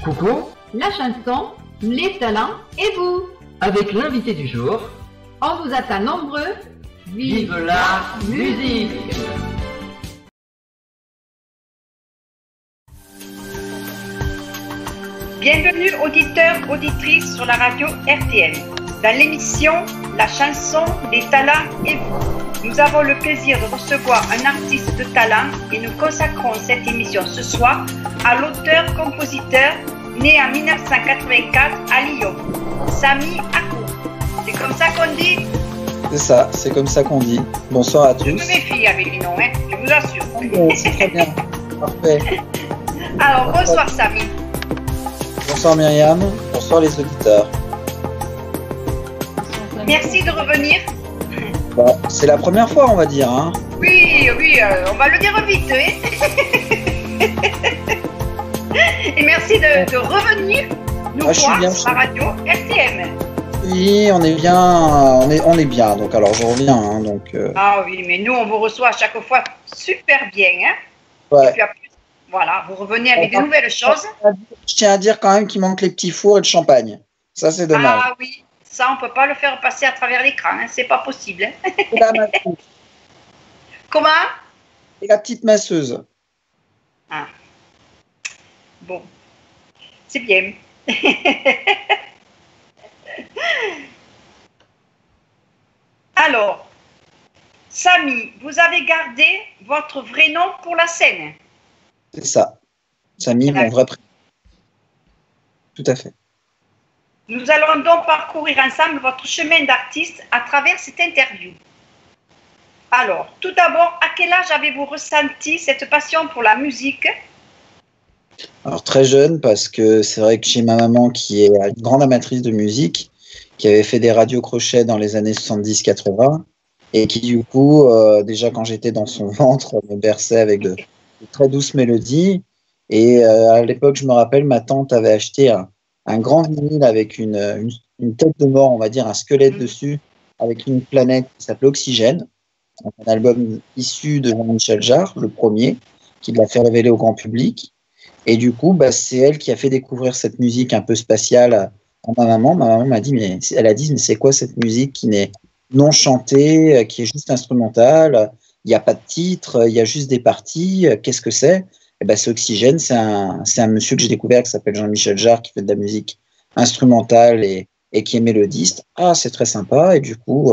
Coucou, la chanson, les talents et vous. avec l'invité du jour, On vous attend nombreux. vive la musique! Bienvenue auditeurs, auditrices sur la radio RTL. Dans l'émission La chanson, les talents et vous, nous avons le plaisir de recevoir un artiste de talent et nous consacrons cette émission ce soir à l'auteur-compositeur né en 1984 à Lyon, Sami Akou. C'est comme ça qu'on dit? C'est ça, c'est comme ça qu'on dit. Bonsoir à Je me tous. méfie avec les noms, je vous assure. C'est très bien. Parfait. Alors, bonsoir Sami. Bonsoir Myriam, bonsoir les auditeurs. Merci de revenir. Bon, c'est la première fois, on va dire. Hein. Oui, on va le dire vite. Hein. Et merci de revenir nous Je suis voir bien, sur la radio RTM. Oui, on est bien, on est bien. Donc alors je reviens. Hein, donc, Ah oui, mais nous, on vous reçoit à chaque fois super bien. Hein. ouais. Et puis après, voilà, vous revenez avec des nouvelles choses. Je tiens à dire quand même qu'il manque les petits fours et le champagne. Ça, c'est dommage. Ah oui, ça, on ne peut pas le faire passer à travers l'écran. Hein. C'est pas possible. Hein. Et la masseuse. Comment? Et la petite masseuse. Ah. Bon, c'est bien. Alors, Sami, vous avez gardé votre vrai nom pour la scène. C'est ça. Sami, mon vrai prénom. Tout à fait. Nous allons donc parcourir ensemble votre chemin d'artiste à travers cette interview. Alors, tout d'abord, à quel âge avez-vous ressenti cette passion pour la musique? Alors très jeune, parce que c'est vrai que j'ai ma maman qui est une grande amatrice de musique, qui avait fait des radios crochets dans les années 70-80, et qui du coup, déjà quand j'étais dans son ventre, me berçait avec de très douces mélodies. Et à l'époque, je me rappelle, ma tante avait acheté un grand vinyle avec une tête de mort, on va dire, un squelette dessus, avec une planète qui s'appelait Oxygène, un album issu de Jean-Michel Jarre, le premier, qui l'a fait révéler au grand public. Et du coup, c'est elle qui a fait découvrir cette musique un peu spatiale à ma maman. Ma maman m'a dit, mais c'est quoi cette musique qui n'est non chantée, qui est juste instrumentale, il n'y a pas de titre, il y a juste des parties, qu'est-ce que c'est? C'est Oxygène, c'est un monsieur que j'ai découvert qui s'appelle Jean-Michel Jarre, qui fait de la musique instrumentale et qui est mélodiste. Ah, c'est très sympa. Et du coup,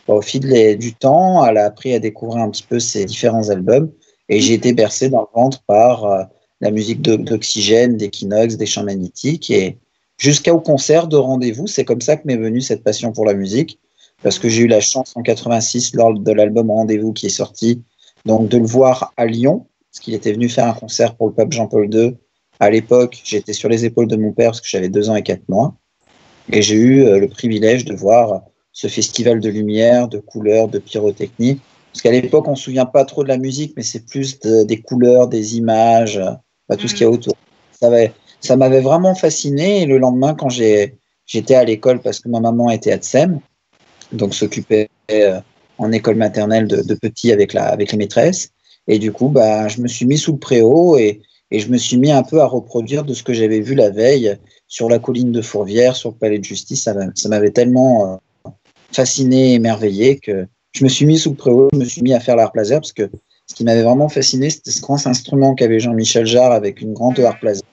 au fil du temps, elle a appris à découvrir un petit peu ses différents albums. Et j'ai été bercé dans le ventre par la musique d'Oxygène, d'Equinox, des Champs Magnétiques, et jusqu'au concert de Rendez-vous. C'est comme ça que m'est venue cette passion pour la musique, parce que j'ai eu la chance en 86, lors de l'album Rendez-vous qui est sorti, donc de le voir à Lyon, parce qu'il était venu faire un concert pour le pape Jean-Paul II. À l'époque, j'étais sur les épaules de mon père, parce que j'avais 2 ans et 4 mois, et j'ai eu le privilège de voir ce festival de lumière, de couleurs, de pyrotechnie, parce qu'à l'époque, on ne se souvient pas trop de la musique, mais c'est plus des couleurs, des images, tout ce qu'il y a autour. Ça m'avait vraiment fasciné. Et le lendemain, quand j'étais à l'école, parce que ma maman était ATSEM, donc s'occupait en école maternelle de petits avec les maîtresses. Et du coup, je me suis mis sous le préau et je me suis mis un peu à reproduire de ce que j'avais vu la veille sur la colline de Fourvière, sur le palais de justice. Ça m'avait tellement fasciné, émerveillé que je me suis mis sous le préau, je me suis mis à faire l'harpe laser, parce que ce qui m'avait vraiment fasciné, c'était ce grand instrument qu'avait Jean-Michel Jarre avec une grande harpe laser.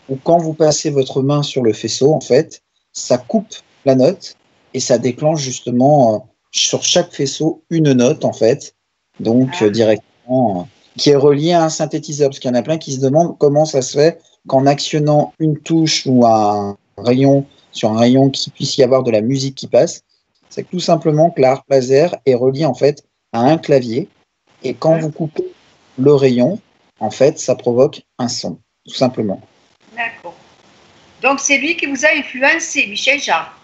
Où quand vous passez votre main sur le faisceau, en fait, ça coupe la note et ça déclenche justement sur chaque faisceau une note, en fait, donc directement, qui est reliée à un synthétiseur, parce qu'il y en a plein qui se demandent comment ça se fait qu'en actionnant une touche ou un rayon sur un rayon qu'il puisse y avoir de la musique qui passe. C'est tout simplement que la harpe laser est reliée en fait à un clavier, et quand vous coupez le rayon, en fait, ça provoque un son, tout simplement. D'accord. Donc c'est lui qui vous a influencé, Michel Jarre.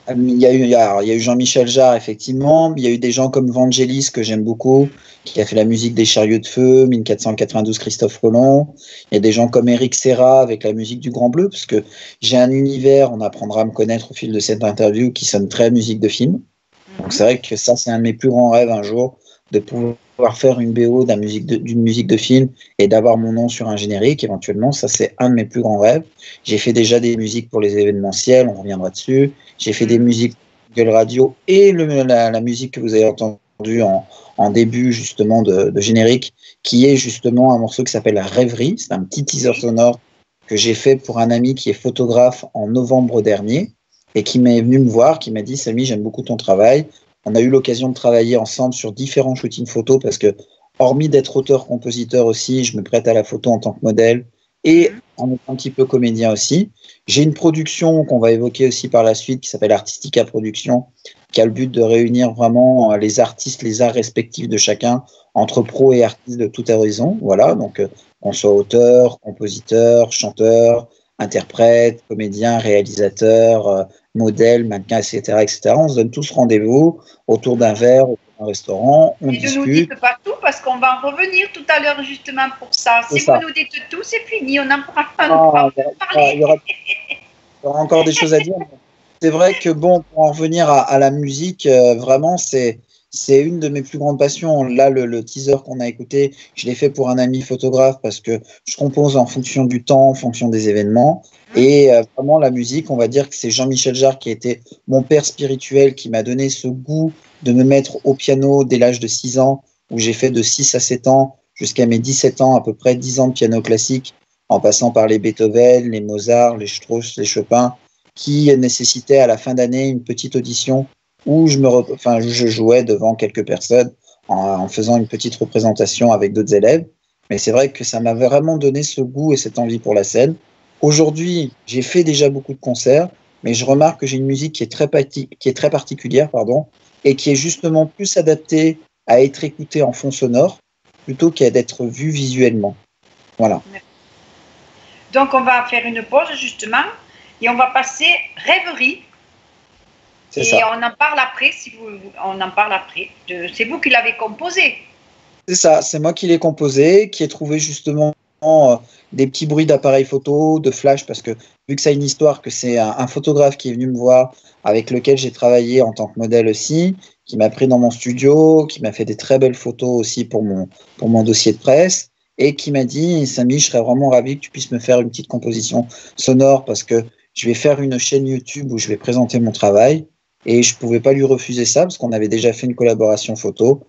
Il y a eu Jean-Michel Jarre, effectivement. Il y a eu des gens comme Vangelis, que j'aime beaucoup, qui a fait la musique des Chariots de Feu, 1492, Christophe Colomb. Il y a des gens comme Éric Serra avec la musique du Grand Bleu, parce que j'ai un univers, on apprendra à me connaître au fil de cette interview, qui sonne très musique de film. Donc c'est vrai que ça, c'est un de mes plus grands rêves un jour, de pouvoir faire une BO d'une musique de film et d'avoir mon nom sur un générique éventuellement. Ça, c'est un de mes plus grands rêves. J'ai fait déjà des musiques pour les événementiels, on reviendra dessus. J'ai fait des musiques de radio et la musique que vous avez entendue en début justement de générique, qui est justement un morceau qui s'appelle Rêverie. C'est un petit teaser sonore que j'ai fait pour un ami qui est photographe en novembre dernier et qui m'est venu me voir, qui m'a dit « Samy, j'aime beaucoup ton travail ». On a eu l'occasion de travailler ensemble sur différents shootings photos parce que, hormis d'être auteur-compositeur aussi, je me prête à la photo en tant que modèle et en étant un petit peu comédien aussi. J'ai une production qu'on va évoquer aussi par la suite qui s'appelle Artistica Production, qui a le but de réunir vraiment les artistes, les arts respectifs de chacun, entre pros et artistes de tout horizon. Voilà, donc qu'on soit auteur, compositeur, chanteur, interprète, comédien, réalisateur, modèle, mannequin, etc., etc. On se donne tous rendez-vous autour d'un verre, autour d'un restaurant, on discute. Et ne nous dites pas tout parce qu'on va en revenir tout à l'heure justement pour ça. Si vous nous dites tout, c'est fini, on n'en pourra pas parler. Il y aura encore des choses à dire. C'est vrai que bon, pour en revenir à la musique, vraiment, c'est une de mes plus grandes passions. Là, le teaser qu'on a écouté, je l'ai fait pour un ami photographe parce que je compose en fonction du temps, en fonction des événements. Et vraiment, la musique, on va dire que c'est Jean-Michel Jarre qui était mon père spirituel, qui m'a donné ce goût de me mettre au piano dès l'âge de 6 ans, où j'ai fait de 6 à 7 ans jusqu'à mes 17 ans, à peu près 10 ans de piano classique, en passant par les Beethoven, les Mozart, les Strauss, les Chopin, qui nécessitait à la fin d'année une petite audition où je jouais devant quelques personnes en faisant une petite représentation avec d'autres élèves. Mais c'est vrai que ça m'a vraiment donné ce goût et cette envie pour la scène. Aujourd'hui, j'ai fait déjà beaucoup de concerts, mais je remarque que j'ai une musique qui est très particulière, et qui est justement plus adaptée à être écoutée en fond sonore plutôt qu'à d'être vue visuellement. Voilà. Donc, on va faire une pause justement et on va passer Rêverie. C'est ça. On en parle après, on en parle après. C'est vous qui l'avez composé. C'est ça, c'est moi qui l'ai composé, qui ai trouvé justement des petits bruits d'appareil photo, de flash, parce que vu que ça a une histoire, que c'est un photographe qui est venu me voir, avec lequel j'ai travaillé en tant que modèle aussi, qui m'a pris dans mon studio, qui m'a fait des très belles photos aussi pour mon dossier de presse, et qui m'a dit « Samy, je serais vraiment ravi que tu puisses me faire une petite composition sonore, parce que je vais faire une chaîne YouTube où je vais présenter mon travail. » Et je ne pouvais pas lui refuser ça, parce qu'on avait déjà fait une collaboration photo.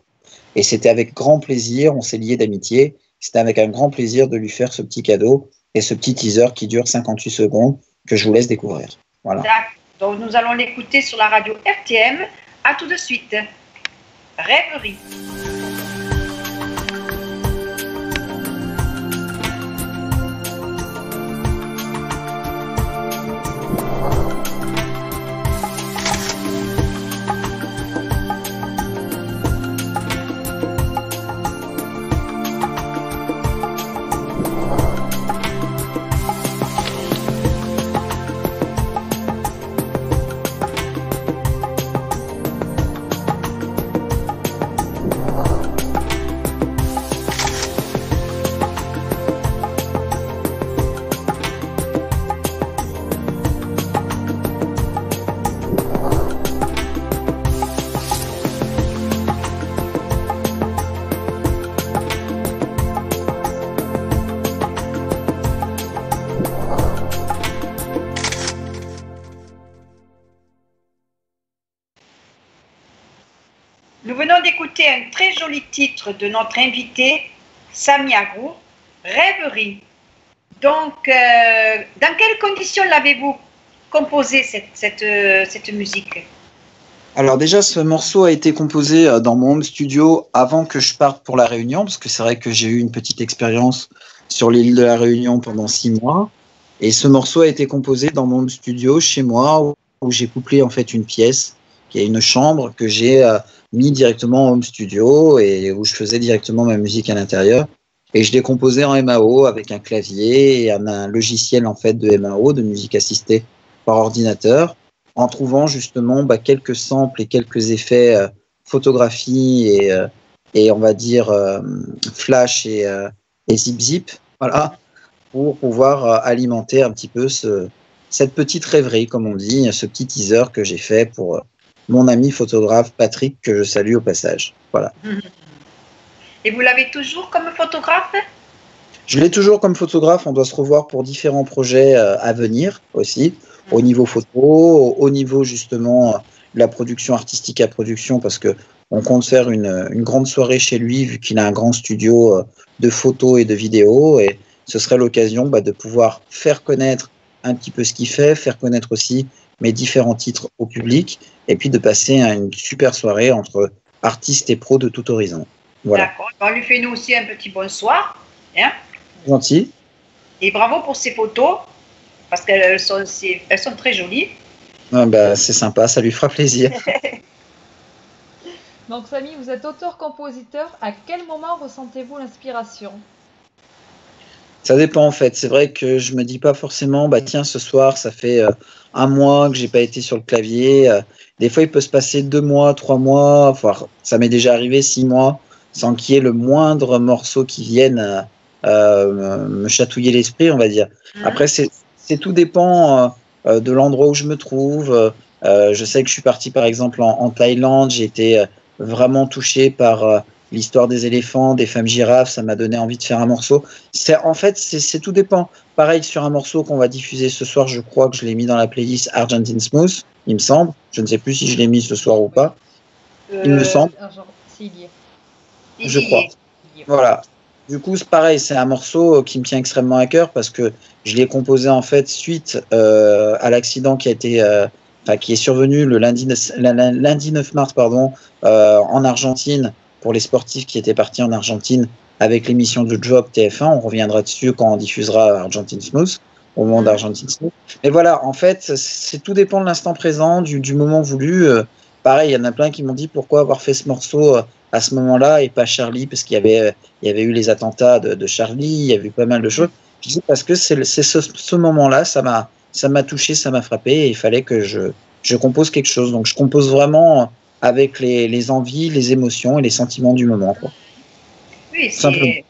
Et c'était avec grand plaisir, on s'est liés d'amitié, c'était avec un grand plaisir de lui faire ce petit cadeau et ce petit teaser qui dure 58 secondes que je vous laisse découvrir. Voilà. Donc nous allons l'écouter sur la radio RTM. À tout de suite. Rêverie. Nous venons d'écouter un très joli titre de notre invité, Samy Agrou, Rêverie. Donc, dans quelles conditions l'avez-vous composé cette musique? Alors déjà, ce morceau a été composé dans mon home studio avant que je parte pour La Réunion, parce que c'est vrai que j'ai eu une petite expérience sur l'île de La Réunion pendant 6 mois. Et ce morceau a été composé dans mon home studio, chez moi, où j'ai couplé en fait une pièce, qui est une chambre que j'ai mis directement en home studio et où je faisais directement ma musique à l'intérieur. Et je l'ai composé en MAO avec un clavier et un logiciel en fait de MAO, de musique assistée par ordinateur, en trouvant justement quelques samples et quelques effets photographie et on va dire flash et zip zip, voilà, pour pouvoir alimenter un petit peu cette petite rêverie, comme on dit, ce petit teaser que j'ai fait pour mon ami photographe Patrick, que je salue au passage. Voilà. Et vous l'avez toujours comme photographe? Je l'ai toujours comme photographe. On doit se revoir pour différents projets à venir aussi, au niveau photo, au niveau justement de la production artistique à production, parce que on compte faire une grande soirée chez lui, vu qu'il a un grand studio de photos et de vidéos, et ce serait l'occasion de pouvoir faire connaître un petit peu ce qu'il fait, faire connaître aussi mes différents titres au public, et puis de passer à une super soirée entre artistes et pros de tout horizon. Voilà. D'accord. On lui fait nous aussi un petit bonsoir. Hein? Gentil. Et bravo pour ces photos, parce qu'elles sont très jolies. Ah c'est sympa, ça lui fera plaisir. Donc Samy, vous êtes auteur-compositeur. À quel moment ressentez-vous l'inspiration? Ça dépend en fait. C'est vrai que je me dis pas forcément, tiens, ce soir, ça fait un mois que j'ai pas été sur le clavier. Des fois, il peut se passer 2 mois, 3 mois, enfin, ça m'est déjà arrivé 6 mois, sans qu'il y ait le moindre morceau qui vienne me chatouiller l'esprit, on va dire. Après, c'est tout dépend de l'endroit où je me trouve. Je sais que je suis parti par exemple en Thaïlande, j'ai été vraiment touché par l'histoire des éléphants, des femmes girafes, ça m'a donné envie de faire un morceau. En fait, c'est tout dépend. Pareil sur un morceau qu'on va diffuser ce soir, je crois que je l'ai mis dans la playlist Argentine Smooth, il me semble. Je ne sais plus si je l'ai mis ce soir ou pas. Il me semble. Je crois. Voilà. Du coup, c'est pareil, c'est un morceau qui me tient extrêmement à cœur parce que je l'ai composé en fait suite à l'accident qui a été, qui est survenu le lundi 9 mars, en Argentine pour les sportifs qui étaient partis en Argentine avec l'émission de Job TF1. On reviendra dessus quand on diffusera Argentine Smooth, au moment d'Argentine Smooth. Mais voilà, en fait, c'est tout dépend de l'instant présent, du moment voulu. Pareil, il y en a plein qui m'ont dit pourquoi avoir fait ce morceau à ce moment-là et pas Charlie, parce qu'il y avait eu les attentats de Charlie, il y avait eu pas mal de choses. Je dis parce que c'est ce moment-là, ça m'a touché, ça m'a frappé et il fallait que je compose quelque chose. Donc je compose vraiment avec les envies, les émotions et les sentiments du moment, quoi. Oui, c'est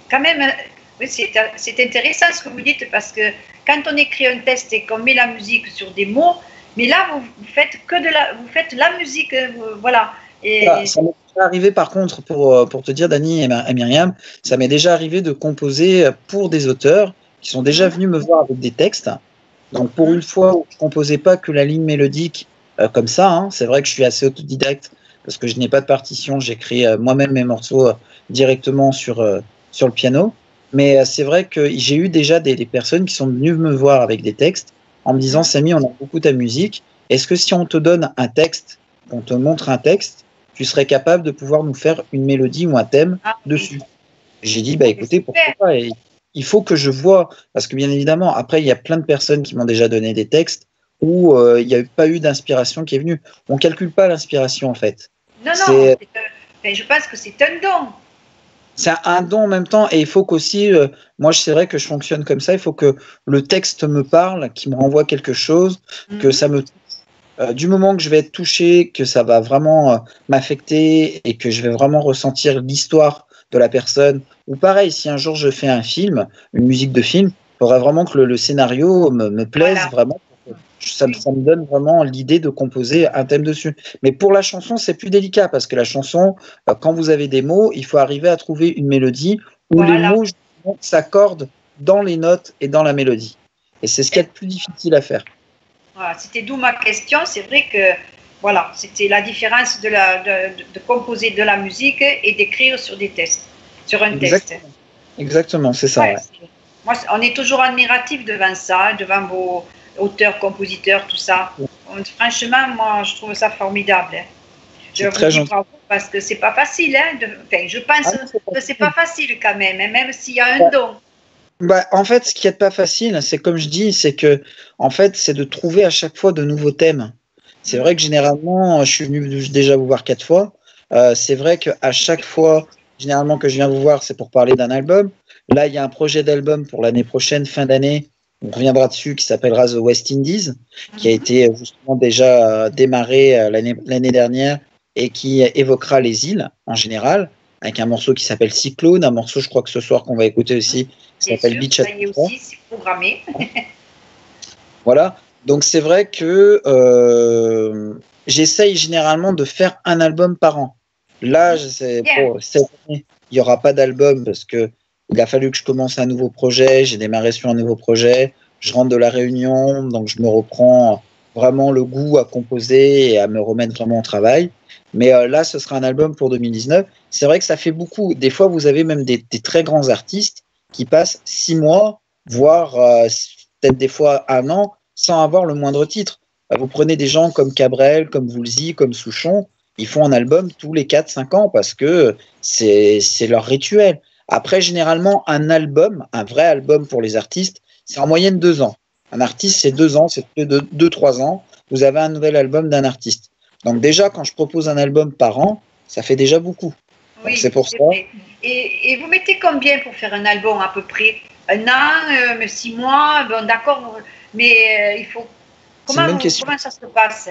quand même, oui, c'est intéressant ce que vous dites parce que quand on écrit un texte et qu'on met la musique sur des mots, mais là vous faites vous faites la musique, voilà. Et... Ça m'est déjà arrivé par contre, pour te dire Dani et Myriam, ça m'est déjà arrivé de composer pour des auteurs qui sont déjà venus me voir avec des textes. Donc pour une fois où je composais pas que la ligne mélodique comme ça, hein, c'est vrai que je suis assez autodidacte parce que je n'ai pas de partition, j'écris moi-même mes morceaux directement sur le piano. Mais c'est vrai que j'ai eu déjà des personnes qui sont venues me voir avec des textes en me disant Samy, on a beaucoup ta musique, est-ce que si on te donne un texte, on te montre un texte, tu serais capable de pouvoir nous faire une mélodie ou un thème dessus? J'ai dit, écoutez, pourquoi pas? Et il faut que je vois, parce que bien évidemment, après, il y a plein de personnes qui m'ont déjà donné des textes où il n'y a pas eu d'inspiration qui est venue. On ne calcule pas l'inspiration, en fait. Non, je pense que c'est un don. C'est un don en même temps, et il faut qu'aussi, moi, c'est vrai que je fonctionne comme ça, il faut que le texte me parle, qu'il me renvoie quelque chose, que ça me... du moment que je vais être touché, que ça va vraiment m'affecter et que je vais vraiment ressentir l'histoire de la personne, ou pareil, si un jour je fais un film, une musique de film, il faudrait vraiment que le scénario me plaise vraiment. Ça me donne vraiment l'idée de composer un thème dessus. Mais pour la chanson, c'est plus délicat parce que la chanson, quand vous avez des mots, il faut arriver à trouver une mélodie où les mots s'accordent dans les notes et dans la mélodie. Et c'est ce qu'il y a de plus difficile à faire. Voilà, c'était d'où ma question. C'est vrai que voilà, c'était la différence de composer de la musique et d'écrire sur des textes, sur un texte. Exactement, c'est ça. Ouais. Moi, on est toujours admiratif devant ça, devant vos auteurs, compositeurs, tout ça. Franchement, moi, je trouve ça formidable. Je vous dis bravo parce que c'est pas facile. Je pense que c'est pas facile quand même, même s'il y a un don. En fait, ce qui est pas facile, c'est comme je dis, c'est que en fait, c'est de trouver à chaque fois de nouveaux thèmes. C'est vrai que généralement, je suis venu déjà vous voir 4 fois. C'est vrai qu'à chaque fois, généralement que je viens vous voir, c'est pour parler d'un album. Là, il y a un projet d'album pour l'année prochaine, fin d'année. On reviendra dessus, qui s'appellera The West Indies, qui a été justement déjà démarré l'année dernière et qui évoquera les îles en général, avec un morceau qui s'appelle Cyclone, un morceau, je crois que ce soir qu'on va écouter aussi, qui s'appelle Beach at Sea. Aussi, c'est programmé. Voilà, donc c'est vrai que j'essaye généralement de faire un album par an. Là, Bien. cette année, il n'y aura pas d'album parce que il a fallu que je commence un nouveau projet. J'ai démarré sur un nouveau projet. Je rentre de la Réunion, donc je me reprends vraiment le goût à composer et à me remettre vraiment au travail. Mais là, ce sera un album pour 2019. C'est vrai que ça fait beaucoup. Des fois, vous avez même des très grands artistes qui passent 6 mois, voire peut-être des fois un an, sans avoir le moindre titre. Vous prenez des gens comme Cabrel, comme Woolsey, comme Souchon, ils font un album tous les 4-5 ans parce que c'est leur rituel. Après, généralement, un album, un vrai album pour les artistes, c'est en moyenne 2 ans. Un artiste, c'est 2 ans, c'est 2-3 ans. Vous avez un nouvel album d'un artiste. Donc déjà, quand je propose un album par an, ça fait déjà beaucoup. Oui, c'est pour ça. vrai. Et vous mettez combien pour faire un album à peu près? Un an, 6 mois, bon, d'accord, mais il faut. Comment ça se passe?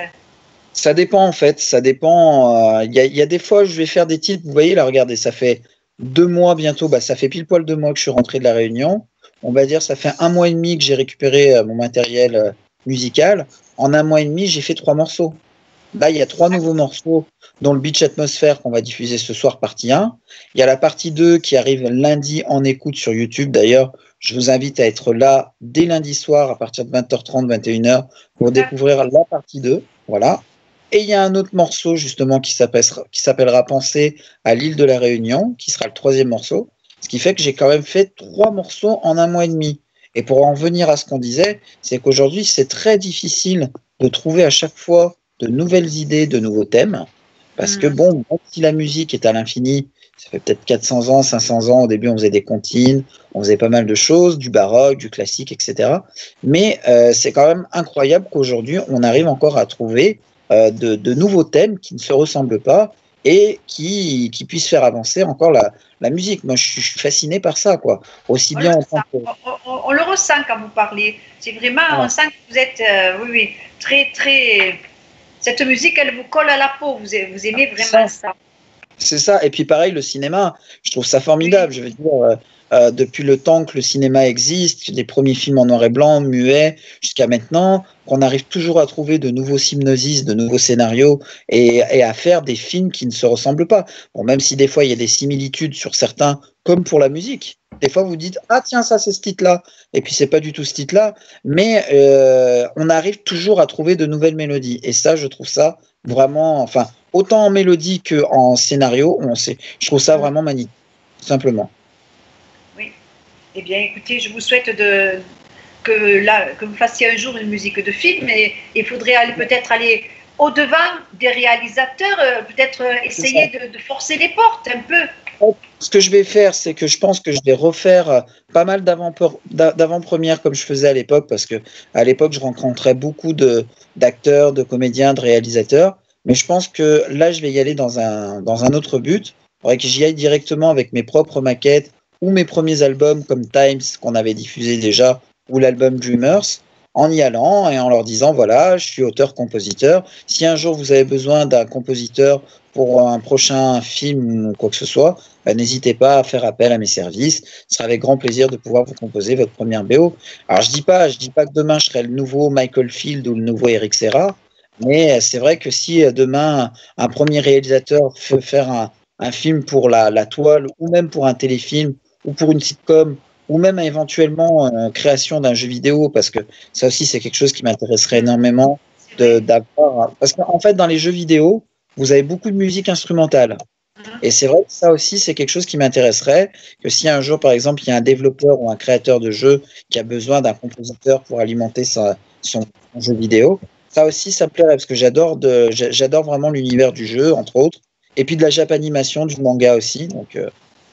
Ça dépend en fait, ça dépend. Il y a des fois, je vais faire des titres. Vous voyez là, regardez, ça fait 2 mois bientôt. Bah, ça fait pile poil 2 mois que je suis rentré de la Réunion. On va dire, ça fait 1 mois et demi que j'ai récupéré mon matériel musical. En 1 mois et demi, j'ai fait 3 morceaux. Là, il y a 3 nouveaux morceaux, dont le Beach Atmosphere qu'on va diffuser ce soir, partie 1. Il y a la partie 2 qui arrive lundi en écoute sur YouTube. D'ailleurs, je vous invite à être là dès lundi soir à partir de 20h30, 21h pour découvrir la partie 2. Voilà. Et il y a un autre morceau justement qui s'appellera Penser à l'île de la Réunion, qui sera le 3e morceau. Ce qui fait que j'ai quand même fait 3 morceaux en 1 mois et demi. Et pour en venir à ce qu'on disait, c'est qu'aujourd'hui, c'est très difficile de trouver à chaque fois de nouvelles idées, de nouveaux thèmes. Parce que bon, même si la musique est à l'infini, ça fait peut-être 400 ans, 500 ans, au début on faisait des comptines, on faisait pas mal de choses, du baroque, du classique, etc. Mais c'est quand même incroyable qu'aujourd'hui on arrive encore à trouver de nouveaux thèmes qui ne se ressemblent pas et qui puissent faire avancer encore la musique. Moi je suis fasciné par ça, quoi. Aussi bien on le ressent quand vous parlez. C'est vraiment, on sent que vous êtes, oui, très, très... Cette musique, elle vous colle à la peau. Vous aimez vraiment ça. C'est ça. Et puis pareil, le cinéma, je trouve ça formidable. Oui. Je veux dire, depuis le temps que le cinéma existe, des premiers films en noir et blanc, muets, jusqu'à maintenant, qu'on arrive toujours à trouver de nouveaux synopsis, de nouveaux scénarios et à faire des films qui ne se ressemblent pas. Bon, même si des fois il y a des similitudes sur certains, comme pour la musique. Des fois vous dites ah tiens ça c'est ce titre-là et puis c'est pas du tout ce titre-là, mais on arrive toujours à trouver de nouvelles mélodies et ça je trouve ça vraiment, enfin autant en mélodie que en scénario, je trouve ça vraiment magnifique, tout simplement. Oui. Eh bien écoutez, je vous souhaite que vous fassiez un jour une musique de film et il faudrait peut-être aller au-devant des réalisateurs, peut-être essayer de forcer les portes un peu. Ce que je vais faire, c'est que je pense que je vais refaire pas mal d'avant-premières comme je faisais à l'époque, parce que à l'époque, je rencontrais beaucoup d'acteurs, de comédiens, de réalisateurs. Mais je pense que là, je vais y aller dans un autre but. Il faudrait que j'y aille directement avec mes propres maquettes ou mes premiers albums comme Times, qu'on avait diffusé déjà, ou l'album Dreamers, en y allant et en leur disant, voilà, je suis auteur-compositeur. Si un jour vous avez besoin d'un compositeur pour un prochain film ou quoi que ce soit, n'hésitez pas à faire appel à mes services. Ce sera avec grand plaisir de pouvoir vous composer votre première BO. Alors, je dis pas que demain, je serai le nouveau Michael Field ou le nouveau Eric Serra, mais c'est vrai que si demain, un premier réalisateur veut faire un film pour la toile ou même pour un téléfilm ou pour une sitcom ou même éventuellement création d'un jeu vidéo, parce que ça aussi, c'est quelque chose qui m'intéresserait énormément d'avoir. Parce qu'en fait, dans les jeux vidéo, vous avez beaucoup de musique instrumentale. Et c'est vrai que ça aussi, c'est quelque chose qui m'intéresserait, que si un jour, par exemple, il y a un développeur ou un créateur de jeu qui a besoin d'un compositeur pour alimenter son jeu vidéo, ça aussi, ça me plairait, parce que j'adore vraiment l'univers du jeu, entre autres, et puis de la japanimation, du manga aussi, donc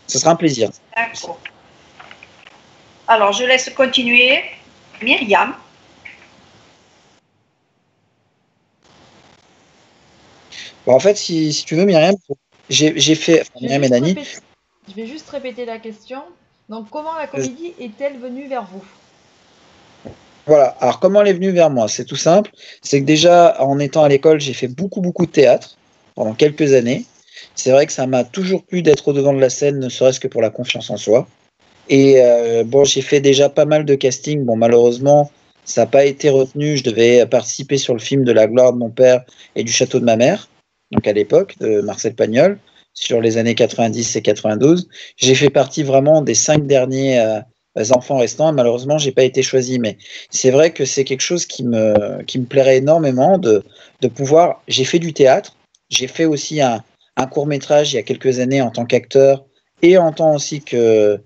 ce sera un plaisir. D'accord. Alors, je laisse continuer Myriam. Bon, en fait, si tu veux, Myriam, j'ai fait... Myriam et Dani. Je vais juste répéter la question. Donc, comment la comédie est-elle venue vers vous? Voilà. Alors, comment elle est venue vers moi? C'est tout simple. C'est que déjà, en étant à l'école, j'ai fait beaucoup de théâtre pendant quelques années. C'est vrai que ça m'a toujours plu d'être au devant de la scène, ne serait-ce que pour la confiance en soi. Et bon, j'ai fait déjà pas mal de casting. Bon, malheureusement, ça n'a pas été retenu. Je devais participer sur le film de La gloire de mon père et du château de ma mère, donc à l'époque, de Marcel Pagnol. sur les années 90 et 92. J'ai fait partie vraiment des 5 derniers enfants restants. Et malheureusement, j'ai pas été choisi. Mais c'est vrai que c'est quelque chose qui me plairait énormément de pouvoir. J'ai fait du théâtre. J'ai fait aussi un court-métrage il y a quelques années en tant qu'acteur et en tant aussi que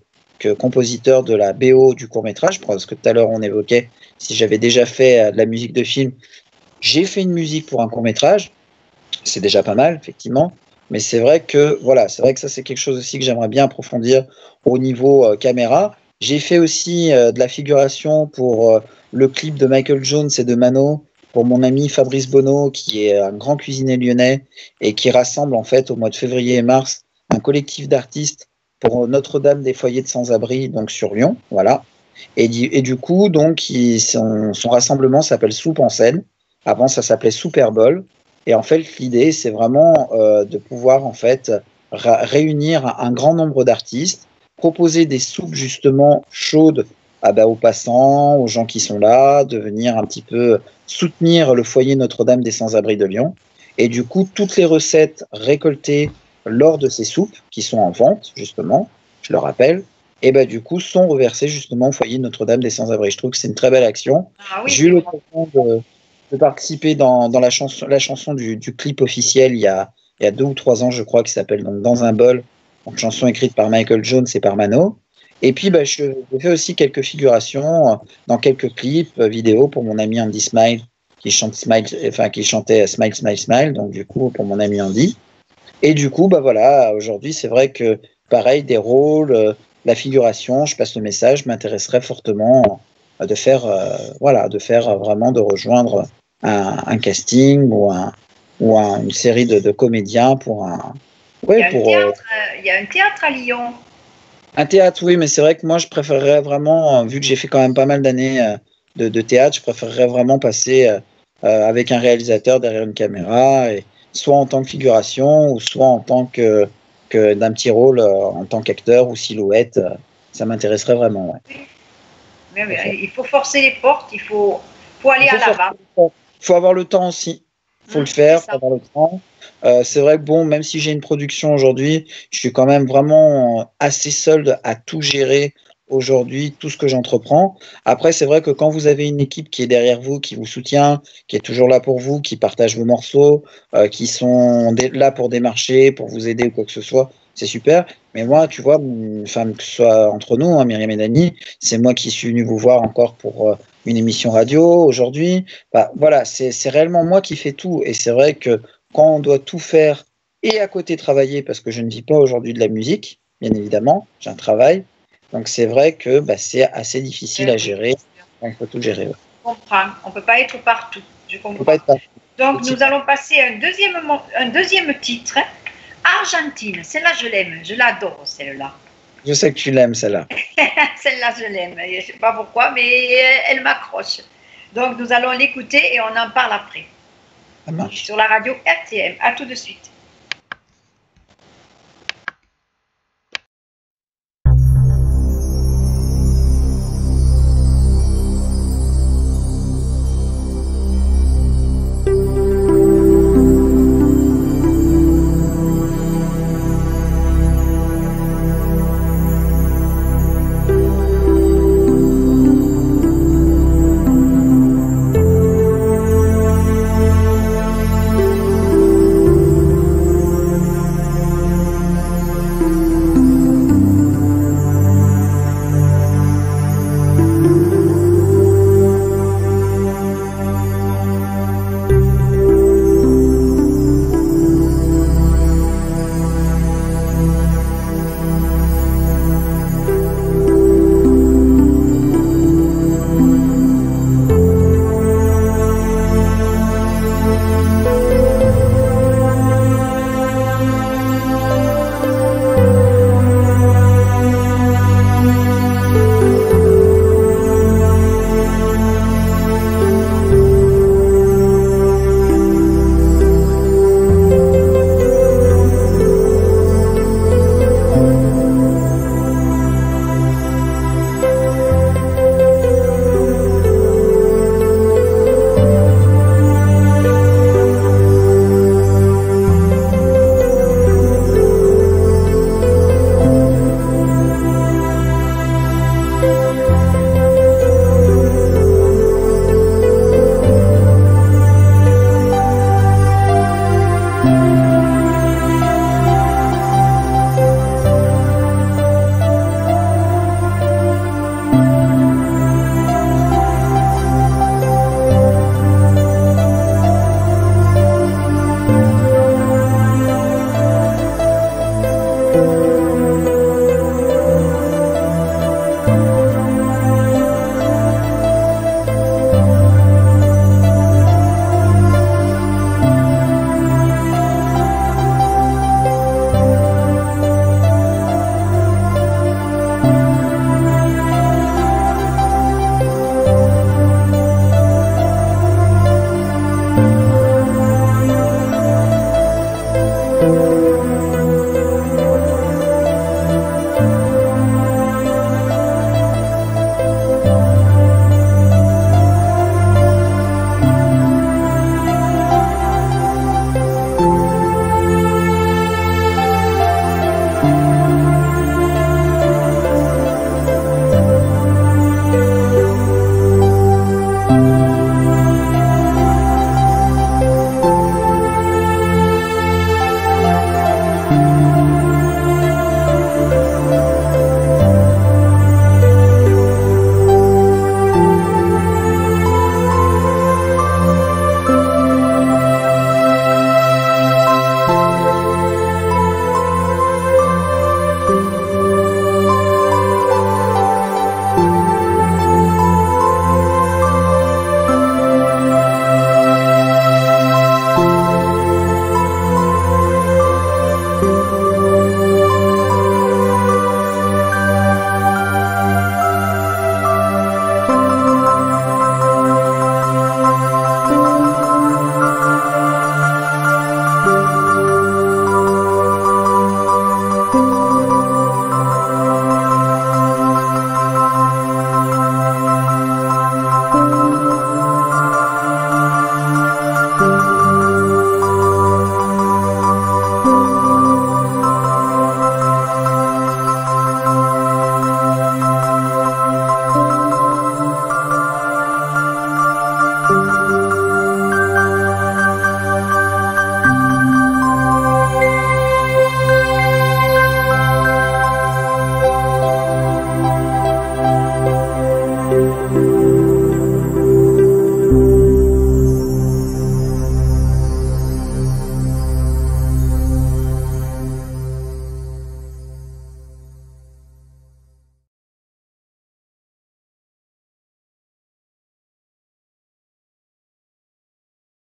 compositeur de la BO du court-métrage, parce que tout à l'heure on évoquait si j'avais déjà fait de la musique de film. J'ai fait une musique pour un court-métrage, c'est déjà pas mal, effectivement, mais c'est vrai que voilà, c'est vrai que ça c'est quelque chose aussi que j'aimerais bien approfondir au niveau caméra. J'ai fait aussi de la figuration pour le clip de Michael Jones et de Mano, pour mon ami Fabrice Bonneau, qui est un grand cuisinier lyonnais et qui rassemble en fait au mois de février et mars un collectif d'artistes pour Notre-Dame des foyers de sans-abri, donc sur Lyon, voilà. Et du coup, donc, son rassemblement s'appelle Soupe en scène. Avant, ça s'appelait Super Bowl. Et en fait, l'idée, c'est vraiment de pouvoir en fait réunir un grand nombre d'artistes, proposer des soupes justement chaudes aux passants, aux gens qui sont là, de venir un petit peu soutenir le foyer Notre-Dame des sans-abri de Lyon. Et du coup, toutes les recettes récoltées lors de ces soupes, qui sont en vente, justement, je le rappelle, et du coup, sont reversées justement au foyer Notre-Dame des sans-abri. Je trouve que c'est une très belle action. Ah oui, j'ai eu l'occasion de participer dans la chanson du clip officiel il y a 2 ou 3 ans, je crois, qui s'appelle donc Dans un bol, une chanson écrite par Michael Jones et par Mano. Et puis, je fais aussi quelques figurations dans quelques clips vidéo pour mon ami Andy Smile, qui chantait Smile, Smile, Smile, donc du coup, pour mon ami Andy. Et du coup, voilà, aujourd'hui, c'est vrai que, pareil, des rôles, la figuration, je passe le message, m'intéresserait fortement de faire vraiment, de rejoindre un casting ou une série de comédiens pour un... Ouais, il y a un théâtre à Lyon. Un théâtre, oui, mais c'est vrai que moi, je préférerais vraiment, vu que j'ai fait quand même pas mal d'années de théâtre, je préférerais vraiment passer avec un réalisateur derrière une caméra, et soit en tant que figuration, ou soit en tant que d'un petit rôle en tant qu'acteur ou silhouette. Ça m'intéresserait vraiment, ouais. Mais il faut forcer les portes, il faut aller à l'avant. Il faut avoir le temps aussi. Il faut le faire, il faut avoir le temps. C'est vrai que même si j'ai une production aujourd'hui, je suis quand même vraiment assez seul à tout gérer aujourd'hui, tout ce que j'entreprends. Après, c'est vrai que quand vous avez une équipe qui est derrière vous, qui vous soutient, qui est toujours là pour vous, qui partage vos morceaux, qui sont là pour démarcher, pour vous aider ou quoi que ce soit, c'est super. Mais moi, tu vois, que ce soit entre nous, Myriam et Dany, c'est moi qui suis venu vous voir encore pour une émission radio aujourd'hui. Voilà, c'est réellement moi qui fais tout. Et c'est vrai que quand on doit tout faire et à côté travailler, parce que je ne vis pas aujourd'hui de la musique, bien évidemment, j'ai un travail. Donc c'est vrai que c'est assez difficile à gérer. Il faut tout gérer. Ouais. Je comprends. On ne peut pas être partout. Je comprends. Donc nous allons passer à un deuxième titre. Argentine. Celle-là, je l'aime. Je l'adore, celle-là. Je sais que tu l'aimes, celle-là. Celle-là, je l'aime. Je ne sais pas pourquoi, mais elle m'accroche. Donc nous allons l'écouter et on en parle après. Ça marche. Sur la radio RTM. À tout de suite.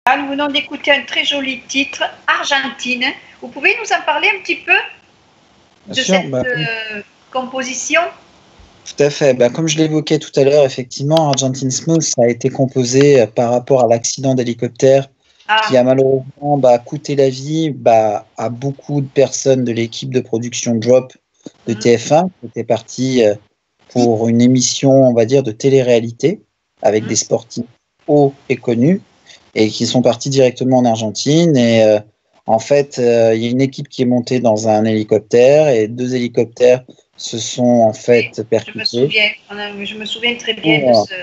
Là, nous venons d'écouter un très joli titre, Argentine. Vous pouvez nous en parler un petit peu de cette composition? Tout à fait. Comme je l'évoquais tout à l'heure, effectivement, Argentine Smooth, ça a été composé par rapport à l'accident d'hélicoptère qui a malheureusement coûté la vie à beaucoup de personnes de l'équipe de production Drop de TF1 qui étaient partis pour une émission, on va dire, de télé-réalité avec des sportifs hauts et connus et qui sont partis directement en Argentine. Et en fait, il y a une équipe qui est montée dans un hélicoptère et 2 hélicoptères se sont en fait percutés. Je me souviens très bien de ce...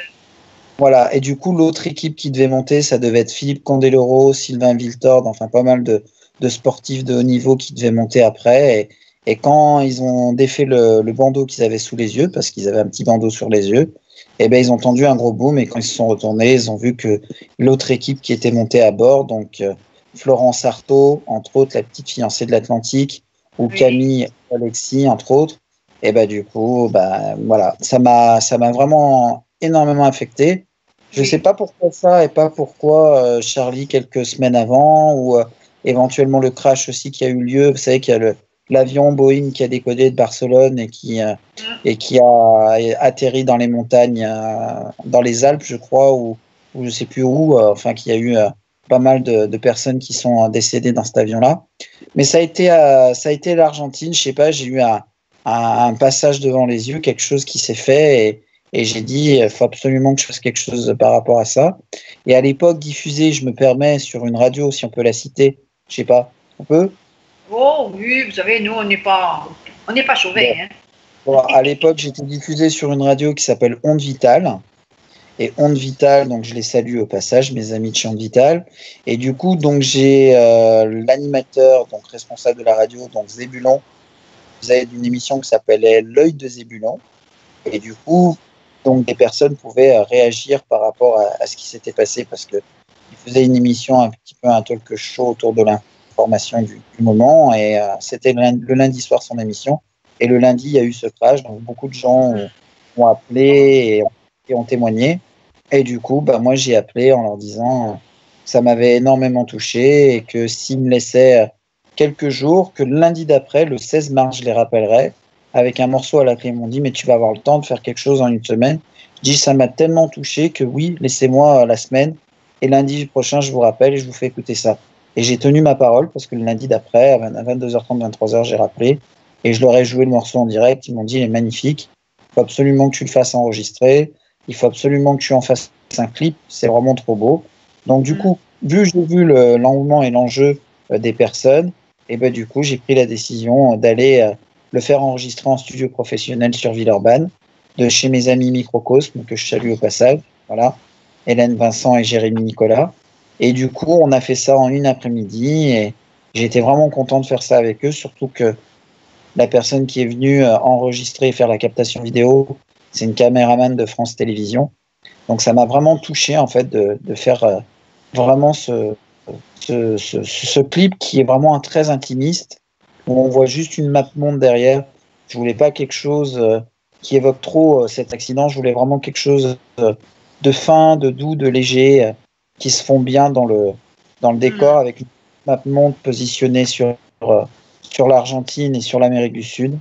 Voilà, et du coup, l'autre équipe qui devait monter, ça devait être Philippe Candeloro, Sylvain Viltord, enfin pas mal de sportifs de haut niveau qui devaient monter après. Et quand ils ont défait le bandeau qu'ils avaient sous les yeux, parce qu'ils avaient un petit bandeau sur les yeux, ils ont entendu un gros boom. Et quand ils se sont retournés, ils ont vu que l'autre équipe qui était montée à bord, donc Florence Artaud, entre autres, la petite fiancée de l'Atlantique, ou Camille Alexis, entre autres, du coup, voilà, ça m'a vraiment énormément affecté. Je ne sais pas pourquoi ça et pas pourquoi Charlie quelques semaines avant ou éventuellement le crash aussi qui a eu lieu. Vous savez qu'il y a l'avion Boeing qui a décollé de Barcelone et qui a atterri dans les montagnes, dans les Alpes, je crois, ou je ne sais plus où, qu'il y a eu pas mal de personnes qui sont décédées dans cet avion-là. Mais ça a été l'Argentine, je ne sais pas, j'ai eu un passage devant les yeux, quelque chose qui s'est fait et j'ai dit, il faut absolument que je fasse quelque chose par rapport à ça. Et à l'époque, diffusé, je me permets, sur une radio, si on peut la citer, je sais pas, on peut? Oh oui, vous savez, nous, on n'est pas chauvins. Hein. Bon, à l'époque, j'étais diffusé sur une radio qui s'appelle Onde Vitale. Et Onde Vitale, donc je les salue au passage, mes amis de chez Onde Vitale. Et du coup, donc j'ai l'animateur, donc responsable de la radio, donc Zébulon. Vous avez une émission qui s'appelait L'œil de Zébulon. Et du coup, donc des personnes pouvaient réagir par rapport à ce qui s'était passé parce qu'il faisait une émission un petit peu un talk show autour de l'information du moment et c'était le lundi soir son émission et le lundi il y a eu ce crash, donc beaucoup de gens ont appelé et ont témoigné et du coup moi j'ai appelé en leur disant ça m'avait énormément touché et que s'ils me laissaient quelques jours, que le lundi d'après, le 16 mars, je les rappellerai avec un morceau à la clé. Ils m'ont dit mais tu vas avoir le temps de faire quelque chose en une semaine. Je dis ça m'a tellement touché que oui, laissez-moi la semaine et lundi prochain je vous rappelle et je vous fais écouter ça. Et j'ai tenu ma parole parce que le lundi d'après à 22h30, 23h j'ai rappelé et je leur ai joué le morceau en direct. Ils m'ont dit il est magnifique, il faut absolument que tu le fasses enregistrer, il faut absolument que tu en fasses un clip, c'est vraiment trop beau. Donc du coup, j'ai vu l'engouement et l'enjeu des personnes et du coup j'ai pris la décision d'aller le faire enregistrer en studio professionnel sur Villeurbanne, de chez mes amis Microcosme, que je salue au passage, voilà, Hélène Vincent et Jérémy Nicolas. Et du coup, on a fait ça en une après-midi et j'ai été vraiment content de faire ça avec eux, surtout que la personne qui est venue enregistrer et faire la captation vidéo, c'est une caméraman de France Télévisions. Donc ça m'a vraiment touché en fait de faire vraiment ce clip qui est vraiment très intimiste, où on voit juste une map monde derrière. Je voulais pas quelque chose qui évoque trop cet accident. Je voulais vraiment quelque chose de fin, de doux, de léger, qui se fond bien dans le décor avec une map monde positionnée sur l'Argentine et sur l'Amérique du Sud.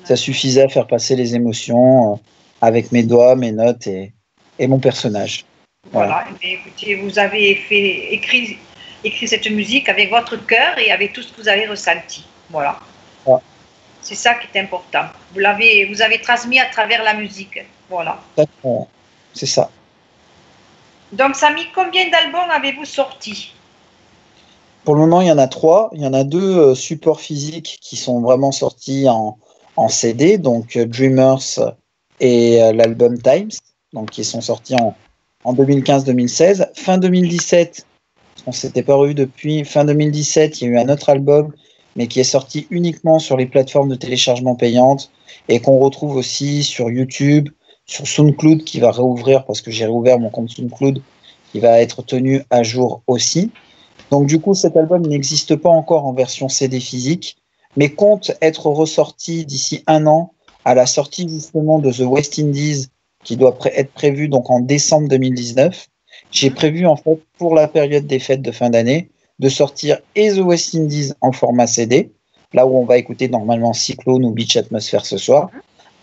Ça suffisait à faire passer les émotions avec mes doigts, mes notes et mon personnage. Voilà. Écoutez, vous avez écrit cette musique avec votre cœur et avec tout ce que vous avez ressenti. Voilà. Ouais. C'est ça qui est important. Vous avez transmis à travers la musique. Voilà. C'est ça. Donc, Samy, combien d'albums avez-vous sortis? Pour le moment, il y en a 3. Il y en a 2 supports physiques qui sont vraiment sortis en CD, donc Dreamers et l'album Times, donc qui sont sortis en 2015-2016. Fin 2017, on ne s'était pas revu depuis. Fin 2017, il y a eu un autre album, mais qui est sorti uniquement sur les plateformes de téléchargement payantes et qu'on retrouve aussi sur YouTube, sur SoundCloud qui va réouvrir parce que j'ai réouvert mon compte SoundCloud qui va être tenu à jour aussi. Donc du coup, cet album n'existe pas encore en version CD physique, mais compte être ressorti d'ici 1 an à la sortie justement de The West Indies qui doit être prévue donc en décembre 2019, j'ai prévu en fait pour la période des fêtes de fin d'année de sortir et The West Indies en format CD, là où on va écouter normalement Cyclone ou Beach Atmosphere ce soir,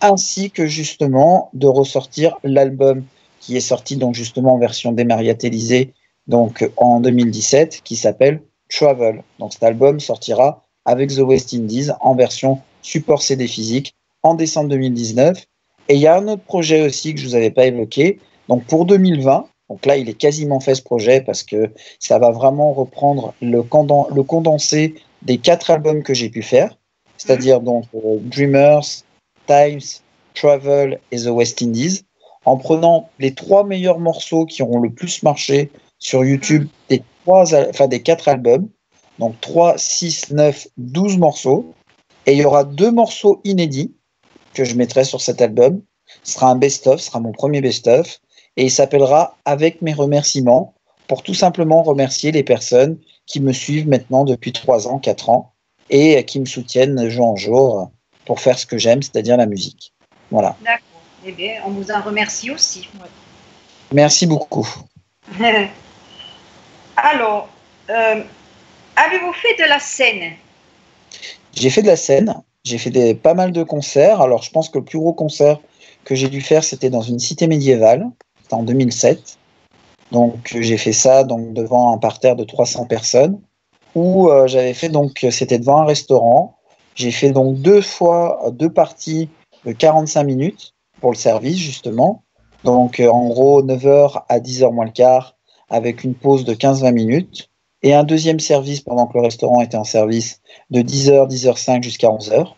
ainsi que justement de ressortir l'album qui est sorti donc justement en version dématérialisée donc en 2017 qui s'appelle Travel. Donc cet album sortira avec The West Indies en version support CD physique en décembre 2019. Et il y a un autre projet aussi que je ne vous avais pas évoqué. Donc pour 2020, donc là il est quasiment fait ce projet parce que ça va vraiment reprendre le condensé des 4 albums que j'ai pu faire, c'est-à-dire donc Dreamers, Times, Travel et The West Indies, en prenant les 3 meilleurs morceaux qui auront le plus marché sur YouTube des 4 albums, donc 3, 6, 9, 12 morceaux, et il y aura 2 morceaux inédits que je mettrai sur cet album. Ce sera un best-of, ce sera mon premier best-of, et il s'appellera Avec mes remerciements, pour tout simplement remercier les personnes qui me suivent maintenant depuis 3 ans, 4 ans, et qui me soutiennent jour en jour pour faire ce que j'aime, c'est-à-dire la musique. Voilà. D'accord. Eh bien, on vous en remercie aussi. Merci beaucoup. Alors, avez-vous fait de la scène? J'ai fait de la scène, j'ai fait pas mal de concerts. Alors, je pense que le plus gros concert que j'ai dû faire, c'était dans une cité médiévale. C'était en 2007. Donc, j'ai fait ça donc, devant un parterre de 300 personnes. Où j'avais fait, donc, c'était devant un restaurant. J'ai fait donc 2 parties de 45 minutes pour le service, justement. Donc, en gros, 9h à 10h moins le quart, avec une pause de 15-20 minutes. Et un deuxième service pendant que le restaurant était en service de 10h, 10h05 jusqu'à 11h.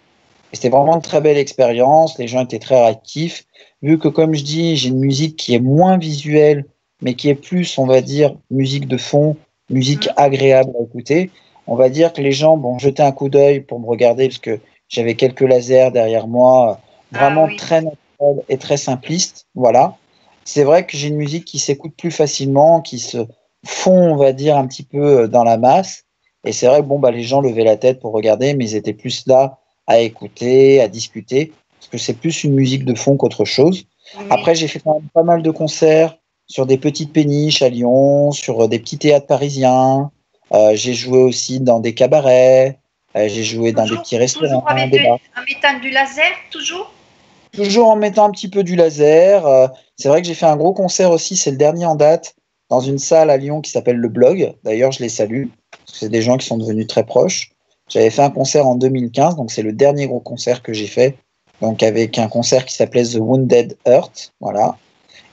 Et c'était vraiment une très belle expérience. Les gens étaient très réactifs. Vu que, comme je dis, j'ai une musique qui est moins visuelle, mais qui est plus, on va dire, musique de fond, musique agréable à écouter. On va dire que les gens vont jeter un coup d'œil pour me regarder, parce que j'avais quelques lasers derrière moi, vraiment très naturel et très simpliste. Voilà. C'est vrai que j'ai une musique qui s'écoute plus facilement, qui se fond, on va dire, un petit peu dans la masse. Et c'est vrai que les gens levaient la tête pour regarder, mais ils étaient plus là à écouter, à discuter, parce que c'est plus une musique de fond qu'autre chose. Oui. Après, j'ai fait quand même pas mal de concerts sur des petites péniches à Lyon, sur des petits théâtres parisiens. J'ai joué aussi dans des cabarets. J'ai joué dans des petits restaurants. Toujours en mettant du laser, toujours? Toujours en mettant un petit peu du laser. C'est vrai que j'ai fait un gros concert aussi, c'est le dernier en date, dans une salle à Lyon qui s'appelle Le Blog. D'ailleurs, je les salue, parce que c'est des gens qui sont devenus très proches. J'avais fait un concert en 2015, donc c'est le dernier gros concert que j'ai fait, donc avec un concert qui s'appelait The Wounded Earth, voilà.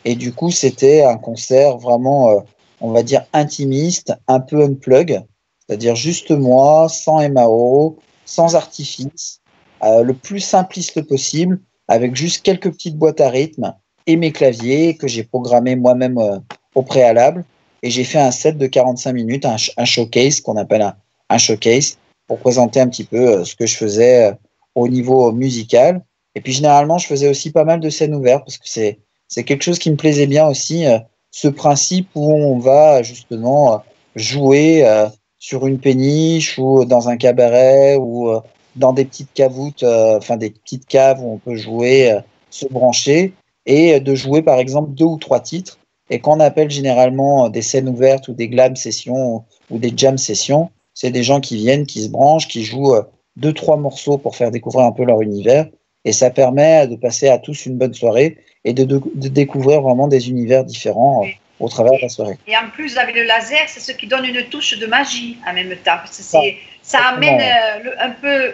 Et du coup, c'était un concert vraiment, on va dire, intimiste, un peu unplug, c'est-à-dire juste moi, sans MAO, sans artifice, le plus simpliste possible, avec juste quelques petites boîtes à rythme et mes claviers que j'ai programmés moi-même au préalable. Et j'ai fait un set de 45 minutes, un showcase qu'on appelle un showcase, pour présenter un petit peu ce que je faisais au niveau musical. Et puis généralement, je faisais aussi pas mal de scènes ouvertes, parce que c'est quelque chose qui me plaisait bien aussi, ce principe où on va justement jouer sur une péniche ou dans un cabaret ou dans des petites cavoutes, des petites caves où on peut jouer, se brancher, et de jouer par exemple 2 ou 3 titres. Et qu'on appelle généralement des scènes ouvertes ou des glam sessions ou des jam sessions, c'est des gens qui viennent, qui se branchent, qui jouent 2-3 morceaux pour faire découvrir un peu leur univers. Et ça permet de passer à tous une bonne soirée et de découvrir vraiment des univers différents au travers de la soirée. Et en plus, avec le laser, c'est ce qui donne une touche de magie en même temps. Parce que ça amène un peu,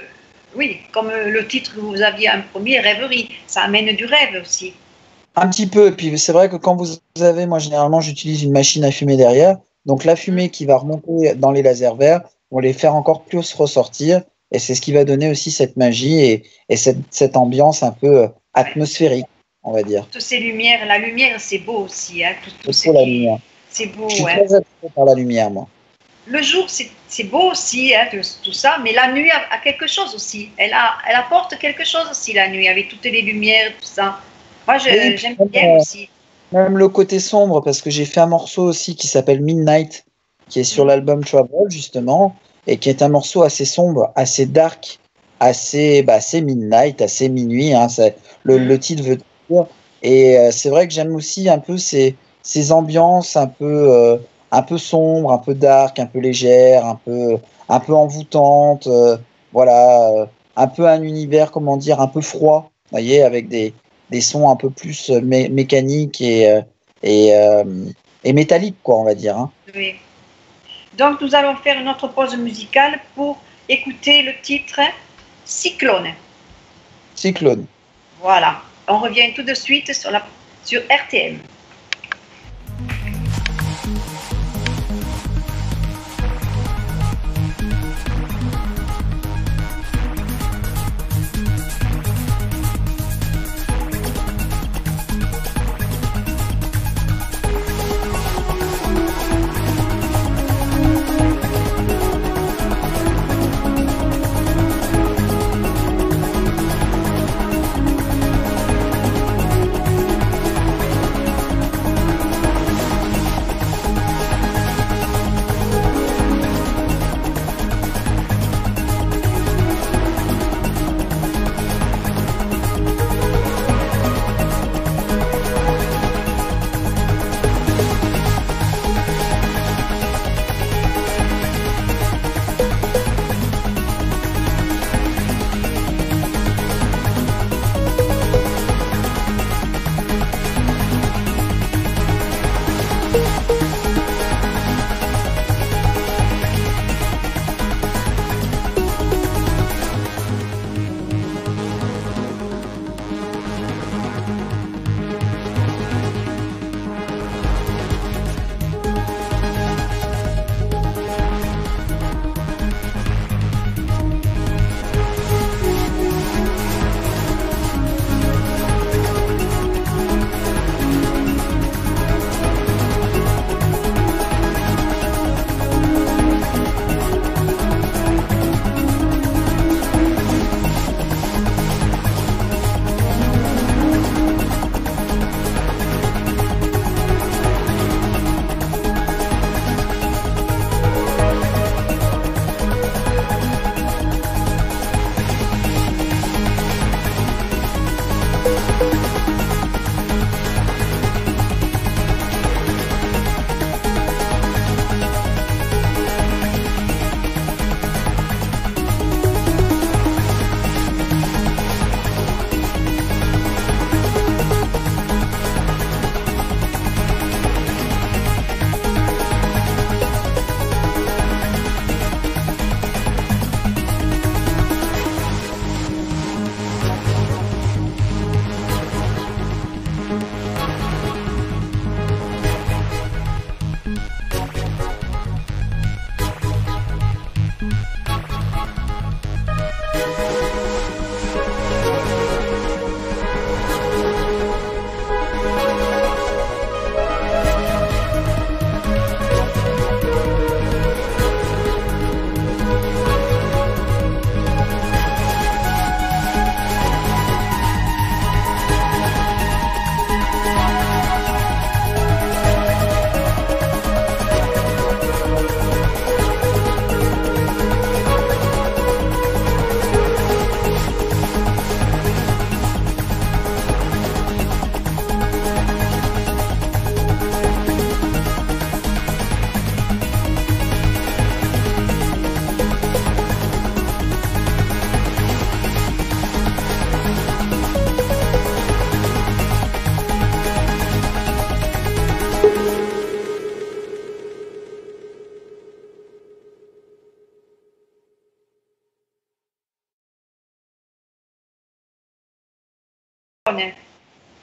oui, comme le titre que vous aviez en premier, Rêverie, ça amène du rêve aussi. Un petit peu. Et puis c'est vrai que quand vous avez, moi généralement, j'utilise une machine à fumer derrière. Donc la fumée qui va remonter dans les lasers verts, on les faire encore plus ressortir. Et c'est ce qui va donner aussi cette magie et cette ambiance un peu atmosphérique, on va dire. Toutes ces lumières, la lumière, c'est beau aussi. Hein, la lumière. C'est beau. Je suis très attiré par la lumière, moi. Le jour, c'est beau aussi, hein, tout ça, mais la nuit a quelque chose aussi. Elle apporte quelque chose aussi, la nuit, avec toutes les lumières, tout ça. Moi, j'aime bien aussi. Même le côté sombre, parce que j'ai fait un morceau aussi qui s'appelle Midnight, qui est sur l'album Travel, justement, et qui est un morceau assez sombre, assez dark, assez midnight, assez minuit, hein, le titre veut dire. Et c'est vrai que j'aime aussi un peu ces ces ambiances un peu sombres, un peu dark, un peu légères, un peu envoûtantes, voilà, un peu un univers, comment dire, un peu froid, vous voyez, avec des sons un peu plus mécaniques et métalliques, quoi, on va dire. Hein. Oui. Donc, nous allons faire une autre pause musicale pour écouter le titre Cyclone. Cyclone. Voilà. On revient tout de suite sur RTM.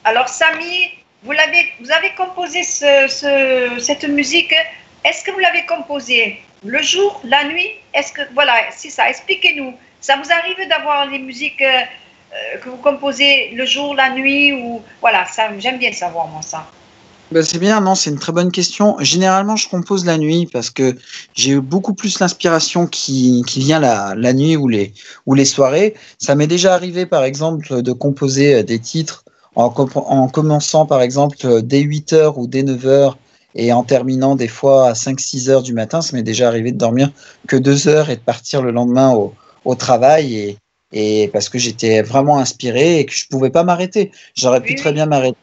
Alors Samy, vous avez composé cette musique. Est-ce que vous l'avez composée le jour, la nuit? Est-ce que voilà, c'est ça. Expliquez-nous. Ça vous arrive d'avoir les musiques que vous composez le jour, la nuit ou voilà, ça j'aime bien savoir moi ça. Ben c'est bien, non, c'est une très bonne question. Généralement, je compose la nuit parce que j'ai beaucoup plus l'inspiration qui vient la nuit ou les soirées. Ça m'est déjà arrivé, par exemple, de composer des titres en commençant, par exemple, dès 8h ou dès 9h et en terminant des fois à 5-6 heures du matin. Ça m'est déjà arrivé de dormir que 2 heures et de partir le lendemain au travail et parce que j'étais vraiment inspiré et que je pouvais pas m'arrêter. J'aurais pu très bien m'arrêter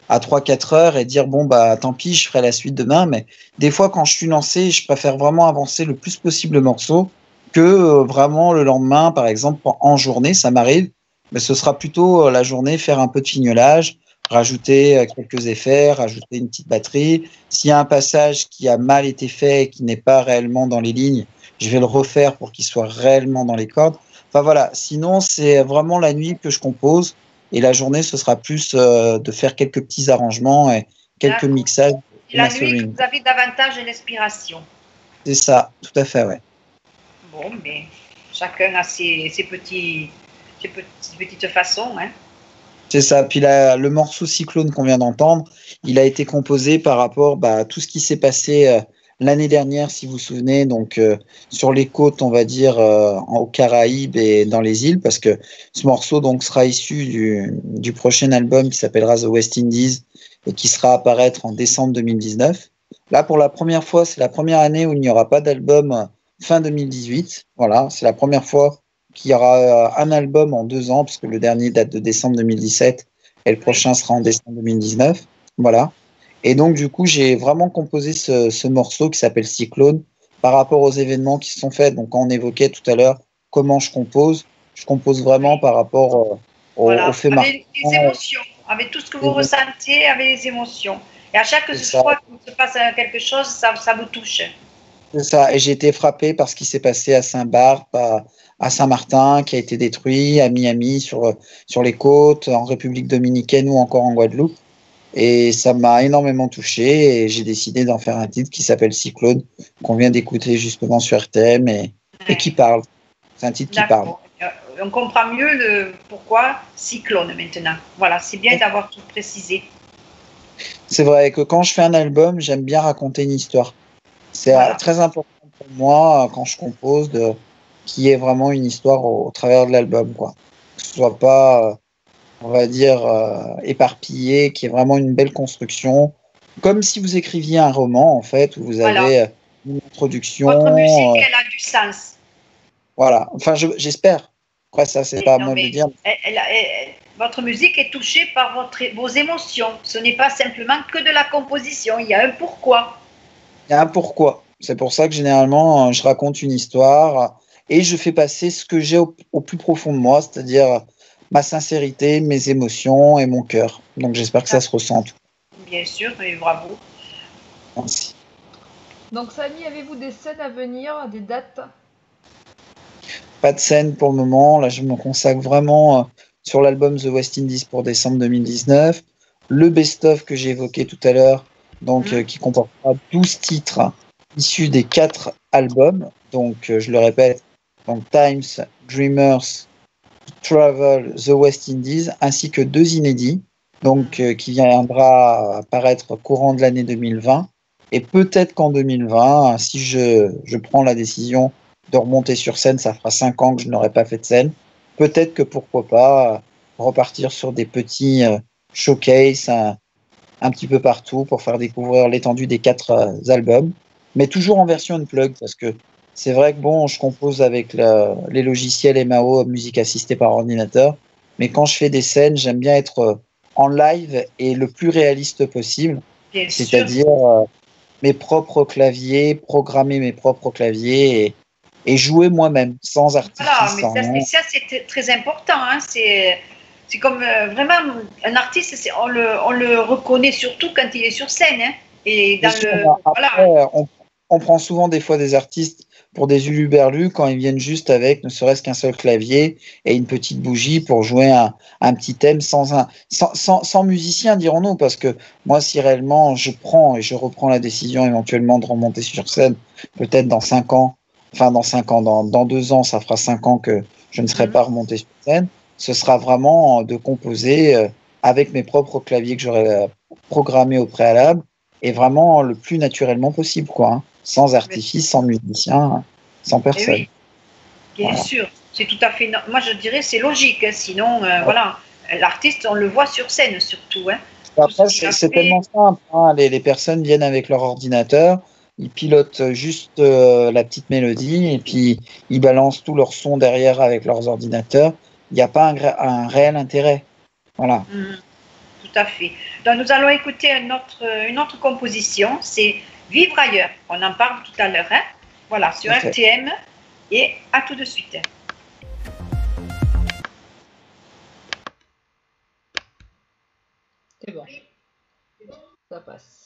à 3-4 heures et dire bon bah tant pis, je ferai la suite demain. Mais des fois, quand je suis lancé, je préfère vraiment avancer le plus possible le morceau que vraiment le lendemain, par exemple, en journée, ça m'arrive. Mais ce sera plutôt la journée, faire un peu de fignolage, rajouter quelques effets, rajouter une petite batterie. S'il y a un passage qui a mal été fait et qui n'est pas réellement dans les lignes, je vais le refaire pour qu'il soit réellement dans les cordes. Enfin voilà, sinon c'est vraiment la nuit que je compose et la journée ce sera plus de faire quelques petits arrangements et quelques mixages. La nuit, vous avez davantage l'inspiration. C'est ça, tout à fait, ouais. Bon, mais chacun a ses petites façons, hein. C'est ça. Puis là, le morceau Cyclone qu'on vient d'entendre, il a été composé par rapport à tout ce qui s'est passé l'année dernière, si vous vous souvenez, donc sur les côtes, on va dire, aux Caraïbes et dans les îles, parce que ce morceau donc sera issu du prochain album qui s'appellera The West Indies et qui sera à apparaître en décembre 2019. Là, pour la première fois, c'est la première année où il n'y aura pas d'album fin 2018. Voilà, c'est la première fois qu'il y aura un album en 2 ans, parce que le dernier date de décembre 2017 et le prochain sera en décembre 2019. Voilà. Et donc, du coup, j'ai vraiment composé ce morceau qui s'appelle Cyclone par rapport aux événements qui se sont faits. Donc, quand on évoquait tout à l'heure comment je compose vraiment par rapport aux faits marquants. Avec les émotions, avec tout ce que vous ressentiez, avec les émotions. Et à chaque fois qu'il se passe quelque chose, ça vous touche. C'est ça. Et j'ai été frappé par ce qui s'est passé à Saint-Barth, à Saint-Martin, qui a été détruit, à Miami, sur les côtes, en République dominicaine ou encore en Guadeloupe. Et ça m'a énormément touché et j'ai décidé d'en faire un titre qui s'appelle Cyclone, qu'on vient d'écouter justement sur RTM et qui parle. C'est un titre qui parle. On comprend mieux le pourquoi Cyclone maintenant. Voilà, c'est bien d'avoir tout précisé. C'est vrai que quand je fais un album, j'aime bien raconter une histoire. C'est très important pour moi quand je compose qu'il y ait vraiment une histoire au travers de l'album, quoi. Que ce soit pas on va dire, éparpillé, qui est vraiment une belle construction, comme si vous écriviez un roman, en fait, où vous avez une introduction. Votre musique, elle a du sens. Voilà, enfin, j'espère. Après, ça, c'est pas à moi de le dire. Votre musique est touchée par vos émotions. Ce n'est pas simplement que de la composition, il y a un pourquoi. Il y a un pourquoi. C'est pour ça que, généralement, je raconte une histoire et je fais passer ce que j'ai au plus profond de moi, c'est-à-dire ma sincérité, mes émotions et mon cœur. Donc j'espère que ça se ressent. Bien sûr, et bravo. Merci. Donc Samy, avez-vous des scènes à venir, des dates? Pas de scène pour le moment. Là, je me consacre vraiment sur l'album The West Indies pour décembre 2019. Le best-of que j'ai évoqué tout à l'heure, donc qui comportera 12 titres issus des 4 albums. Donc je le répète, donc Times, Dreamers, Travel, The West Indies, ainsi que 2 inédits, donc qui viendra apparaître courant de l'année 2020. Et peut-être qu'en 2020, si je prends la décision de remonter sur scène, ça fera 5 ans que je n'aurai pas fait de scène. Peut-être que pourquoi pas repartir sur des petits showcases un petit peu partout pour faire découvrir l'étendue des 4 albums, mais toujours en version unplugged, parce que c'est vrai que bon, je compose avec les logiciels MAO, musique assistée par ordinateur, mais quand je fais des scènes, j'aime bien être en live et le plus réaliste possible, c'est-à-dire mes propres claviers, programmer mes propres claviers et jouer moi-même, sans artifice. Voilà, mais ça c'est très important. Hein, c'est comme vraiment un artiste, on le reconnaît surtout quand il est sur scène. Hein, et dans après, on prend souvent des fois des artistes pour des uluberlus quand ils viennent juste avec ne serait-ce qu'un seul clavier et une petite bougie pour jouer un petit thème sans musicien, dirons-nous, parce que moi, si réellement je prends et je reprends la décision éventuellement de remonter sur scène, peut-être dans 5 ans, dans 2 ans, ça fera 5 ans que je ne serai pas remonté sur scène, ce sera vraiment de composer avec mes propres claviers que j'aurais programmés au préalable et vraiment le plus naturellement possible, quoi, hein. Sans artifice, sans musicien, sans personne. Oui, bien sûr, c'est tout à fait. Moi, je dirais c'est logique. Hein, sinon, voilà, l'artiste, on le voit sur scène surtout. Hein. Après, c'est tellement simple. Hein. Les personnes viennent avec leur ordinateur, ils pilotent juste la petite mélodie et puis ils balancent tout leur son derrière avec leurs ordinateurs. Il n'y a pas un réel intérêt. Voilà. tout à fait. Donc nous allons écouter une autre composition, c'est Vivre ailleurs. On en parle tout à l'heure, hein? Voilà, sur RTM, et à tout de suite. C'est bon. Ça passe.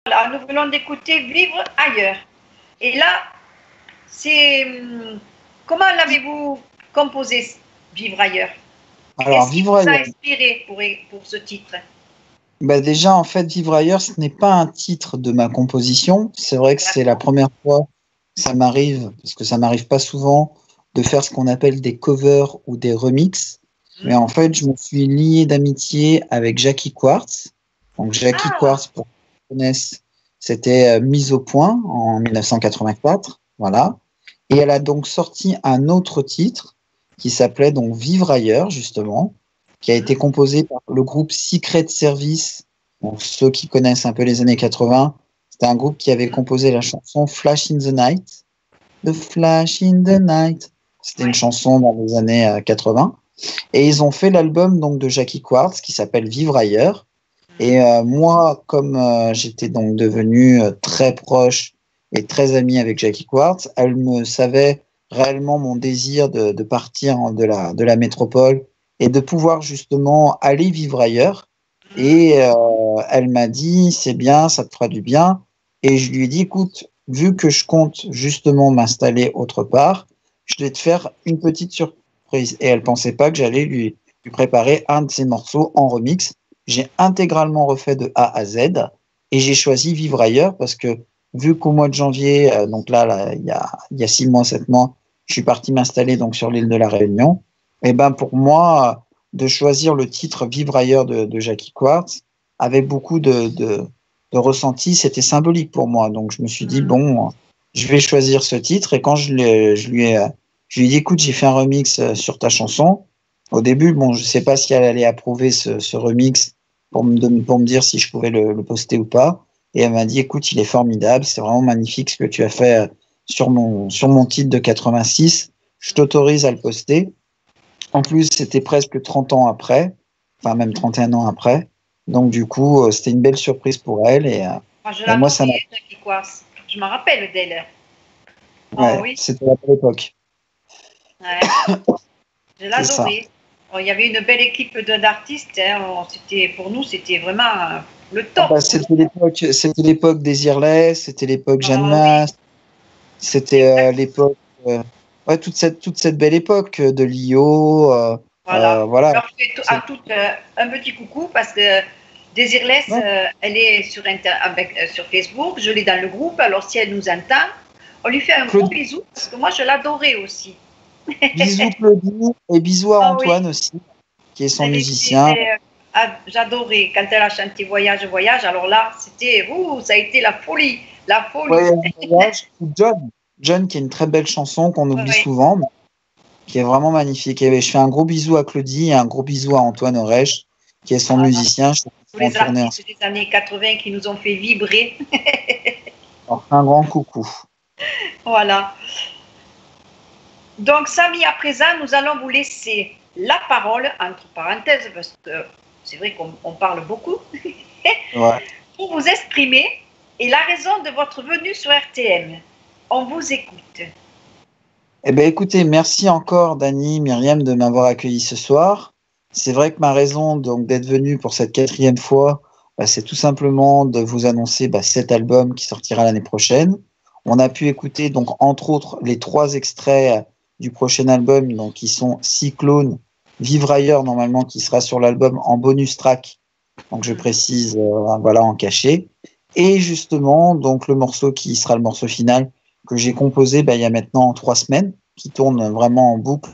Voilà, nous venons d'écouter Vivre ailleurs. Et là, c'est... Comment l'avez-vous composé, Vivre ailleurs? Alors, Qu'est-ce qui Vivre vous a ailleurs. inspiré pour ce titre? Bah déjà, en fait, Vivre ailleurs, ce n'est pas un titre de ma composition. C'est vrai que c'est la première fois que ça m'arrive, parce que ça m'arrive pas souvent, de faire ce qu'on appelle des covers ou des remixes. Mais en fait, je me suis lié d'amitié avec Jackie Quartz. Donc, Jackie Quartz, pour ceux qui connaissent, c'était Mise au point en 1984. Voilà. Et elle a donc sorti un autre titre qui s'appelait donc Vivre ailleurs, justement, qui a été composé par le groupe Secret Service. Donc, ceux qui connaissent un peu les années 80, c'était un groupe qui avait composé la chanson Flash in the Night. The Flash in the Night. C'était une chanson dans les années 80. Et ils ont fait l'album donc de Jackie Quartz qui s'appelle Vivre ailleurs. Et moi, comme j'étais donc devenu très proche et très ami avec Jackie Quartz, elle me savait réellement mon désir de partir de la métropole et de pouvoir justement aller vivre ailleurs. Et elle m'a dit, c'est bien, ça te fera du bien. Et je lui ai dit, écoute, vu que je compte justement m'installer autre part, je vais te faire une petite surprise. Et elle pensait pas que j'allais lui préparer un de ses morceaux en remix. J'ai intégralement refait de A à Z et j'ai choisi Vivre ailleurs parce que vu qu'au mois de janvier, donc là, il y a 6 mois, 7 mois, je suis parti m'installer donc sur l'île de la Réunion. Et ben pour moi, de choisir le titre Vivre ailleurs de Jackie Quartz avait beaucoup de ressenti, c'était symbolique pour moi. Donc je me suis dit bon, je vais choisir ce titre. Et quand je lui ai dit écoute, j'ai fait un remix sur ta chanson. Au début, bon, je sais pas si elle allait approuver ce remix pour me dire si je pouvais le poster ou pas. Et elle m'a dit écoute, il est formidable, c'est vraiment magnifique ce que tu as fait sur mon titre de 86. Je t'autorise à le poster. En plus, c'était presque 30 ans après, enfin même 31 ans après. Donc du coup, c'était une belle surprise pour elle. Et moi, ça m'a... Je me rappelle d'elle. Ouais, oui. C'était la belle époque. Ouais. Je l'adorais. Il y avait une belle équipe d'artistes. Hein. Pour nous, c'était vraiment le top. C'était l'époque Désirless, c'était l'époque Jeanne Masse, oui. C'était l'époque... ouais, toute cette belle époque de Lio. Voilà. Alors, je fais à toutes un petit coucou parce que Désirless, elle est sur Facebook, je l'ai dans le groupe. Alors, si elle nous entend, on lui fait un gros bisou parce que moi, je l'adorais aussi. Bisous Claudie et bisous à Antoine aussi, qui est son musicien. J'adorais quand elle a chanté Voyage, Voyage. Alors là, ça a été la folie. La folie. Ouais, John, qui est une très belle chanson qu'on oublie souvent, mais qui est vraiment magnifique. Et je fais un gros bisou à Claudie et un gros bisou à Antoine Orèche, qui est son musicien. Tous les artistes des années 80 qui nous ont fait vibrer. Un grand coucou. Voilà. Donc, Samy, à présent, nous allons vous laisser la parole, entre parenthèses, parce que c'est vrai qu'on parle beaucoup, pour vous exprimer et la raison de votre venue sur RTM. On vous écoute. Eh bien, écoutez, merci encore, Dani, Myriam, de m'avoir accueilli ce soir. C'est vrai que ma raison donc d'être venue pour cette 4e fois, c'est tout simplement de vous annoncer cet album qui sortira l'année prochaine. On a pu écouter, donc, entre autres, les 3 extraits du prochain album, donc qui sont Cyclone, Vivre ailleurs normalement, qui sera sur l'album en bonus track, donc je précise, en cachet, et justement donc le morceau qui sera le morceau final que j'ai composé il y a maintenant 3 semaines, qui tourne vraiment en boucle.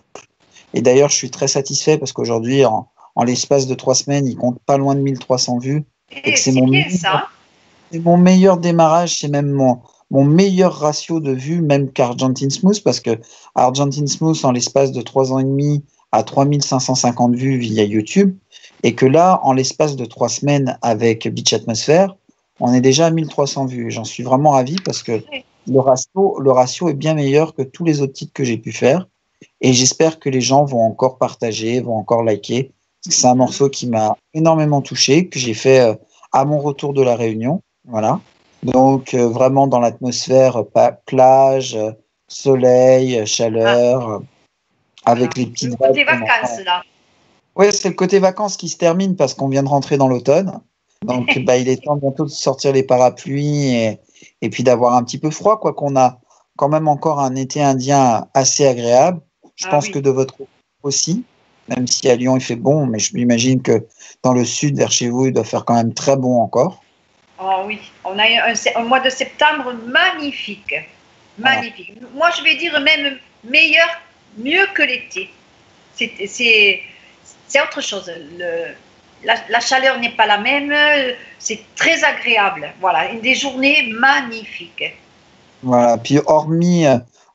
Et d'ailleurs je suis très satisfait parce qu'aujourd'hui en l'espace de 3 semaines il compte pas loin de 1300 vues, et que c'est mon meilleur démarrage, c'est même mon meilleur ratio de vues, même qu'Argentine Smooth, parce que Argentine Smooth, en l'espace de 3 ans et demi, a 3550 vues via YouTube, et que là, en l'espace de 3 semaines avec Beach Atmosphere, on est déjà à 1300 vues. J'en suis vraiment ravi parce que le ratio est bien meilleur que tous les autres titres que j'ai pu faire, et j'espère que les gens vont encore partager, vont encore liker, parce que c'est un morceau qui m'a énormément touché, que j'ai fait à mon retour de la Réunion, voilà. Donc, vraiment dans l'atmosphère plage, soleil, chaleur, avec les petites vagues. C'est le côté vacances, là. Oui, c'est le côté vacances qui se termine parce qu'on vient de rentrer dans l'automne. Donc, il est temps bientôt de sortir les parapluies et puis d'avoir un petit peu froid, quoi, qu'on a quand même encore un été indien assez agréable. Je pense que de votre côté aussi, même si à Lyon il fait bon, mais je m'imagine que dans le sud, vers chez vous, il doit faire quand même très bon encore. Oh oui, on a un mois de septembre magnifique. Magnifique. Voilà. Moi, je vais dire même mieux que l'été. C'est autre chose. La chaleur n'est pas la même. C'est très agréable. Voilà, des journées magnifiques. Voilà, puis hormis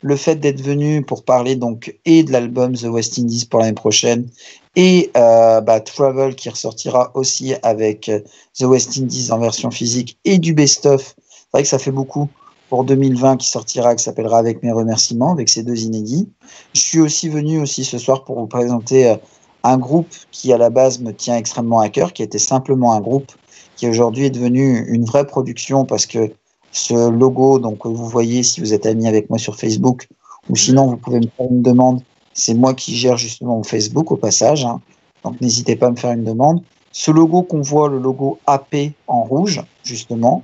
le fait d'être venu pour parler donc et de l'album The West Indies pour l'année prochaine et Travel qui ressortira aussi avec The West Indies en version physique et du best-of. C'est vrai que ça fait beaucoup pour 2020 qui sortira, qui s'appellera Avec mes remerciements, avec ces 2 inédits. Je suis aussi venu aussi ce soir pour vous présenter un groupe qui à la base me tient extrêmement à cœur, qui était simplement un groupe, qui aujourd'hui est devenu une vraie production parce que ce logo, donc vous voyez si vous êtes ami avec moi sur Facebook, ou sinon vous pouvez me faire une demande. C'est moi qui gère justement mon Facebook au passage, hein. Donc n'hésitez pas à me faire une demande. Ce logo qu'on voit, le logo AP en rouge, justement,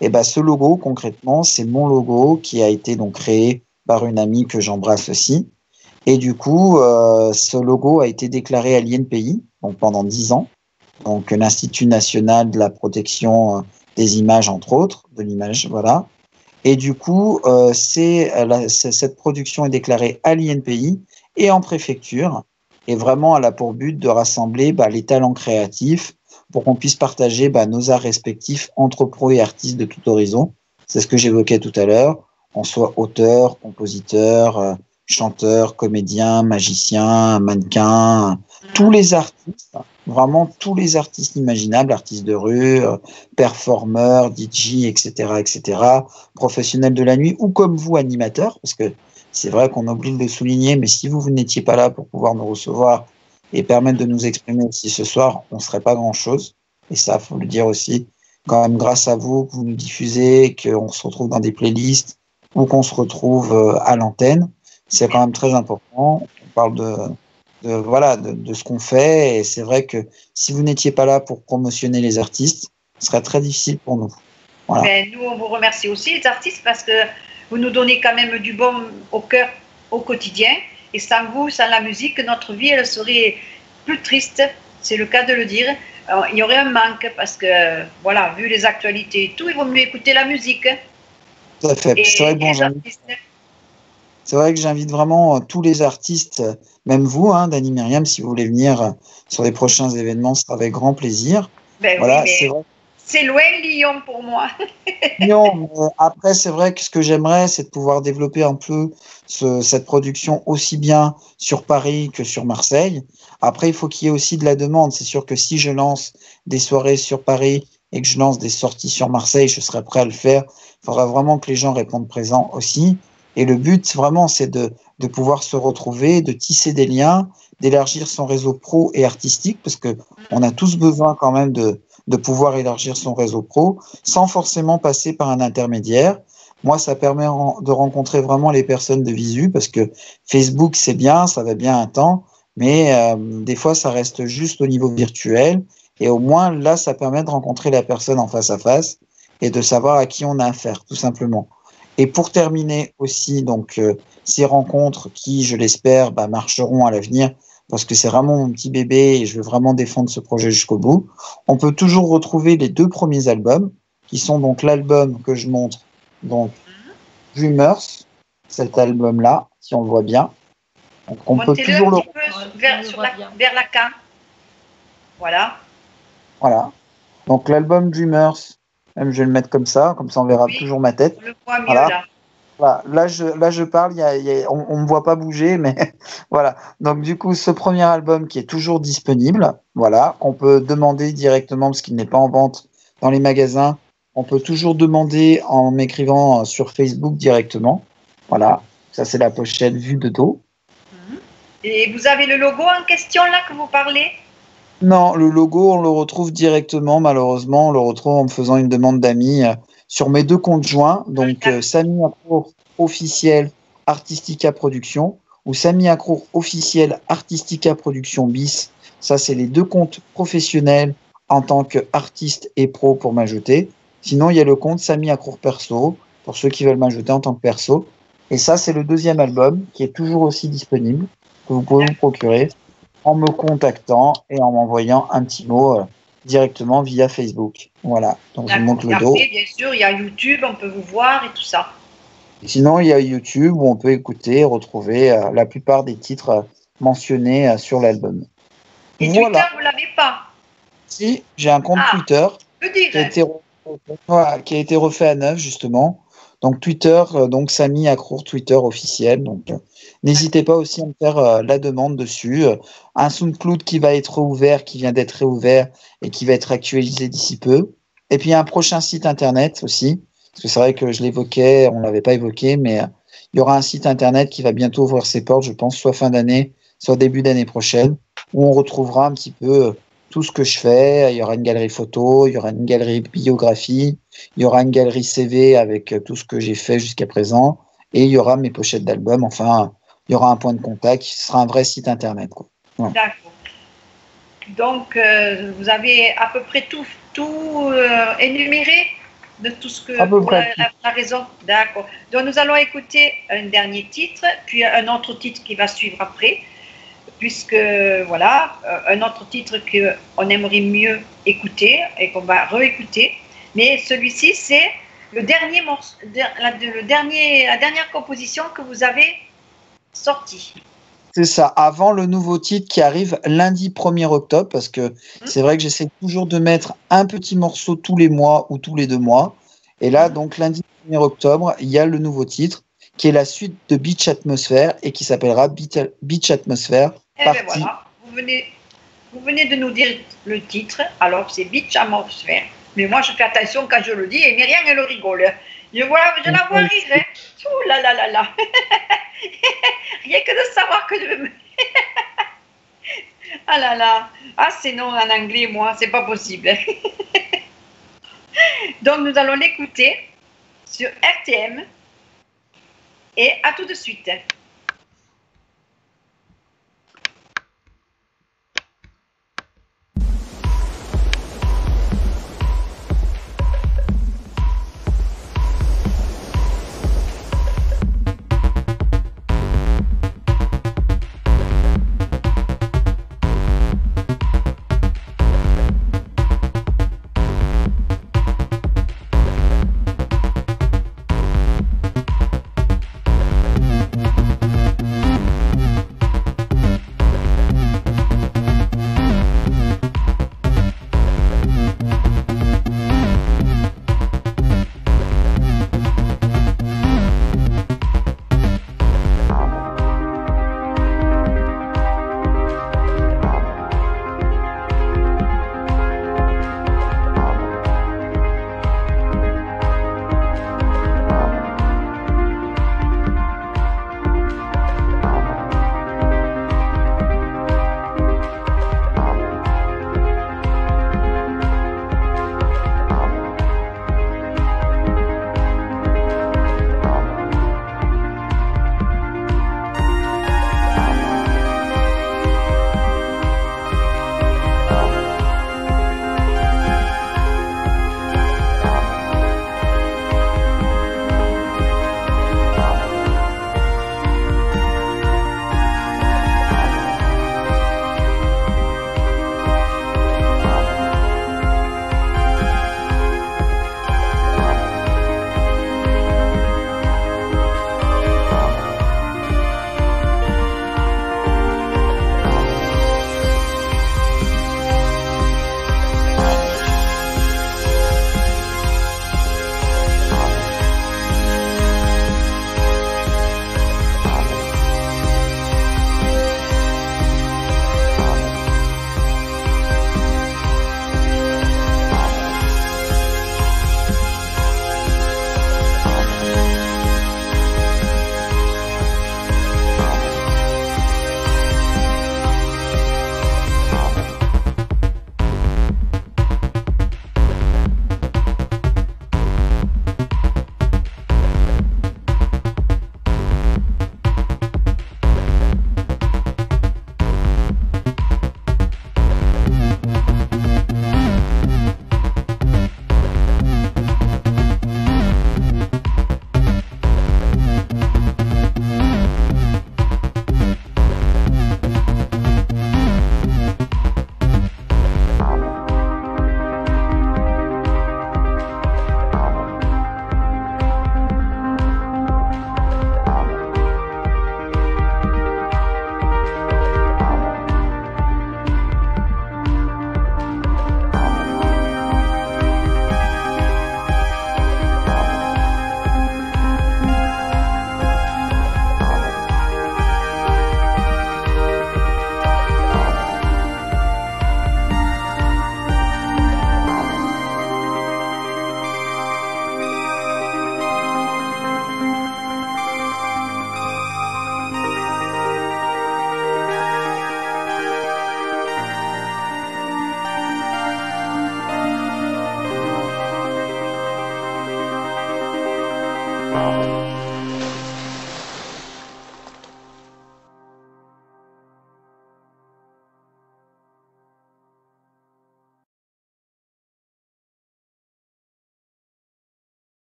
et ben ce logo concrètement, c'est mon logo qui a été donc créé par une amie que j'embrasse aussi. Et du coup, ce logo a été déclaré à l'INPI, donc pendant 10 ans, donc l'Institut national de la protection des images, entre autres, de l'image, voilà. Et du coup, cette production est déclarée à l'INPI et en préfecture, et vraiment elle a pour but de rassembler les talents créatifs pour qu'on puisse partager nos arts respectifs entre pros et artistes de tout horizon. C'est ce que j'évoquais tout à l'heure, on soit auteur, compositeur, chanteur, comédien, magicien, mannequin, tous les artistes, vraiment tous les artistes imaginables, artistes de rue, performeurs, DJ, etc., professionnels de la nuit, ou comme vous, animateurs, parce que c'est vrai qu'on oublie de le souligner, mais si vous n'étiez pas là pour pouvoir nous recevoir et permettre de nous exprimer aussi ce soir, on ne serait pas grand-chose. Et ça, faut le dire aussi, quand même grâce à vous, que vous nous diffusez, qu'on se retrouve dans des playlists ou qu'on se retrouve à l'antenne, c'est quand même très important. On parle de ce qu'on fait, et c'est vrai que si vous n'étiez pas là pour promotionner les artistes, ce serait très difficile pour nous. Voilà. Mais nous, on vous remercie aussi, les artistes, parce que vous nous donnez quand même du bon au cœur, au quotidien. Et sans vous, sans la musique, notre vie, elle serait plus triste, c'est le cas de le dire. Alors, il y aurait un manque, parce que, voilà, vu les actualités et tout, il vaut mieux écouter la musique. Tout à fait. C'est vrai que j'invite vraiment tous les artistes, même vous, Dani Myriam, si vous voulez venir sur les prochains événements, ce sera avec grand plaisir. Ben voilà, oui, mais c'est loin Lyon pour moi. Non, mais après, c'est vrai que ce que j'aimerais, c'est de pouvoir développer un peu cette production aussi bien sur Paris que sur Marseille. Après, il faut qu'il y ait aussi de la demande. C'est sûr que si je lance des soirées sur Paris et que je lance des sorties sur Marseille, je serai prêt à le faire. Il faudra vraiment que les gens répondent présents aussi. Et le but, vraiment, c'est de pouvoir se retrouver, de tisser des liens, d'élargir son réseau pro et artistique, parce que on a tous besoin quand même de pouvoir élargir son réseau pro, sans forcément passer par un intermédiaire. Moi, ça permet de rencontrer vraiment les personnes de visu, parce que Facebook, c'est bien, ça va bien un temps, mais des fois, ça reste juste au niveau virtuel. Et au moins, là, ça permet de rencontrer la personne en face à face et de savoir à qui on a affaire, tout simplement. Et pour terminer aussi, donc, ces rencontres qui, je l'espère, marcheront à l'avenir, parce que c'est vraiment mon petit bébé et je veux vraiment défendre ce projet jusqu'au bout. On peut toujours retrouver les 2 premiers albums, qui sont donc l'album que je montre, donc Dreamers, cet album-là, si on le voit bien. Donc, on peut toujours le vers la cam. Voilà. Voilà. Donc l'album Dreamers, même je vais le mettre comme ça on verra toujours ma tête. On le voit mieux voilà. là. Voilà. Là, je parle, on me voit pas bouger, mais voilà. Donc du coup, ce premier album qui est toujours disponible, voilà, on peut demander directement parce qu'il n'est pas en vente dans les magasins. On peut toujours demander en m'écrivant sur Facebook directement. Voilà, ça c'est la pochette vue de dos. Et vous avez le logo en question là que vous parlez? Non, le logo, on le retrouve directement, malheureusement. On le retrouve en me faisant une demande d'amis sur mes 2 comptes joints. Donc, Samy Accrour officiel Artistica Production ou Samy Accrour officiel Artistica Production bis. Ça, c'est les 2 comptes professionnels en tant qu'artiste et pro pour m'ajouter. Sinon, il y a le compte Samy Accrour Perso pour ceux qui veulent m'ajouter en tant que perso. Et ça, c'est le 2e album qui est toujours aussi disponible, que vous pouvez vous procurer en me contactant et en m'envoyant un petit mot directement via Facebook. Voilà, donc je monte le dos. Bien sûr, il y a YouTube, on peut vous voir et tout ça. Et sinon, il y a YouTube où on peut écouter et retrouver la plupart des titres mentionnés sur l'album. Et voilà. Twitter, vous ne l'avez pas? Si, j'ai un compte Twitter qui a été refait à neuf, justement. Donc Twitter, donc Samy Accrour Twitter officiel. Donc n'hésitez pas aussi à me faire la demande dessus. Un SoundCloud qui va être ouvert, qui vient d'être réouvert et qui va être actualisé d'ici peu. Et puis un prochain site internet aussi, Parce que c'est vrai que je l'évoquais, on l'avait pas évoqué, mais il y aura un site internet qui va bientôt ouvrir ses portes, je pense, soit fin d'année, soit début d'année prochaine, où on retrouvera un petit peu tout ce que je fais. Il y aura une galerie photo, il y aura une galerie biographie, il y aura une galerie CV avec tout ce que j'ai fait jusqu'à présent, et il y aura mes pochettes d'albums. Enfin, il y aura un point de contact, ce sera un vrai site internet, quoi. Voilà. D'accord. Donc, vous avez à peu près tout énuméré de tout ce que À peu pour près. la raison. D'accord. Donc, nous allons écouter un dernier titre, puis un autre titre qui va suivre après, puisque voilà, un autre titre qu'on aimerait mieux écouter et qu'on va réécouter. Mais celui-ci, c'est le dernier morceau, la dernière composition que vous avez sortie. C'est ça, avant le nouveau titre qui arrive lundi 1er octobre, parce que c'est vrai que j'essaie toujours de mettre un petit morceau tous les mois ou tous les 2 mois. Et là, donc lundi 1er octobre, il y a le nouveau titre qui est la suite de Beach Atmosphere et qui s'appellera Beach Atmosphere. Eh bien voilà, vous venez de nous dire le titre, alors c'est Beach Atmosphere. Mais moi, je fais attention quand je le dis et Myriam, elle rigole. Je la vois rire. Hein. Ouh là là là là. Rien que de savoir que je me... Ah là là. Ah, c'est non en anglais, moi, c'est pas possible. Donc, nous allons l'écouter sur RTM. Et à tout de suite.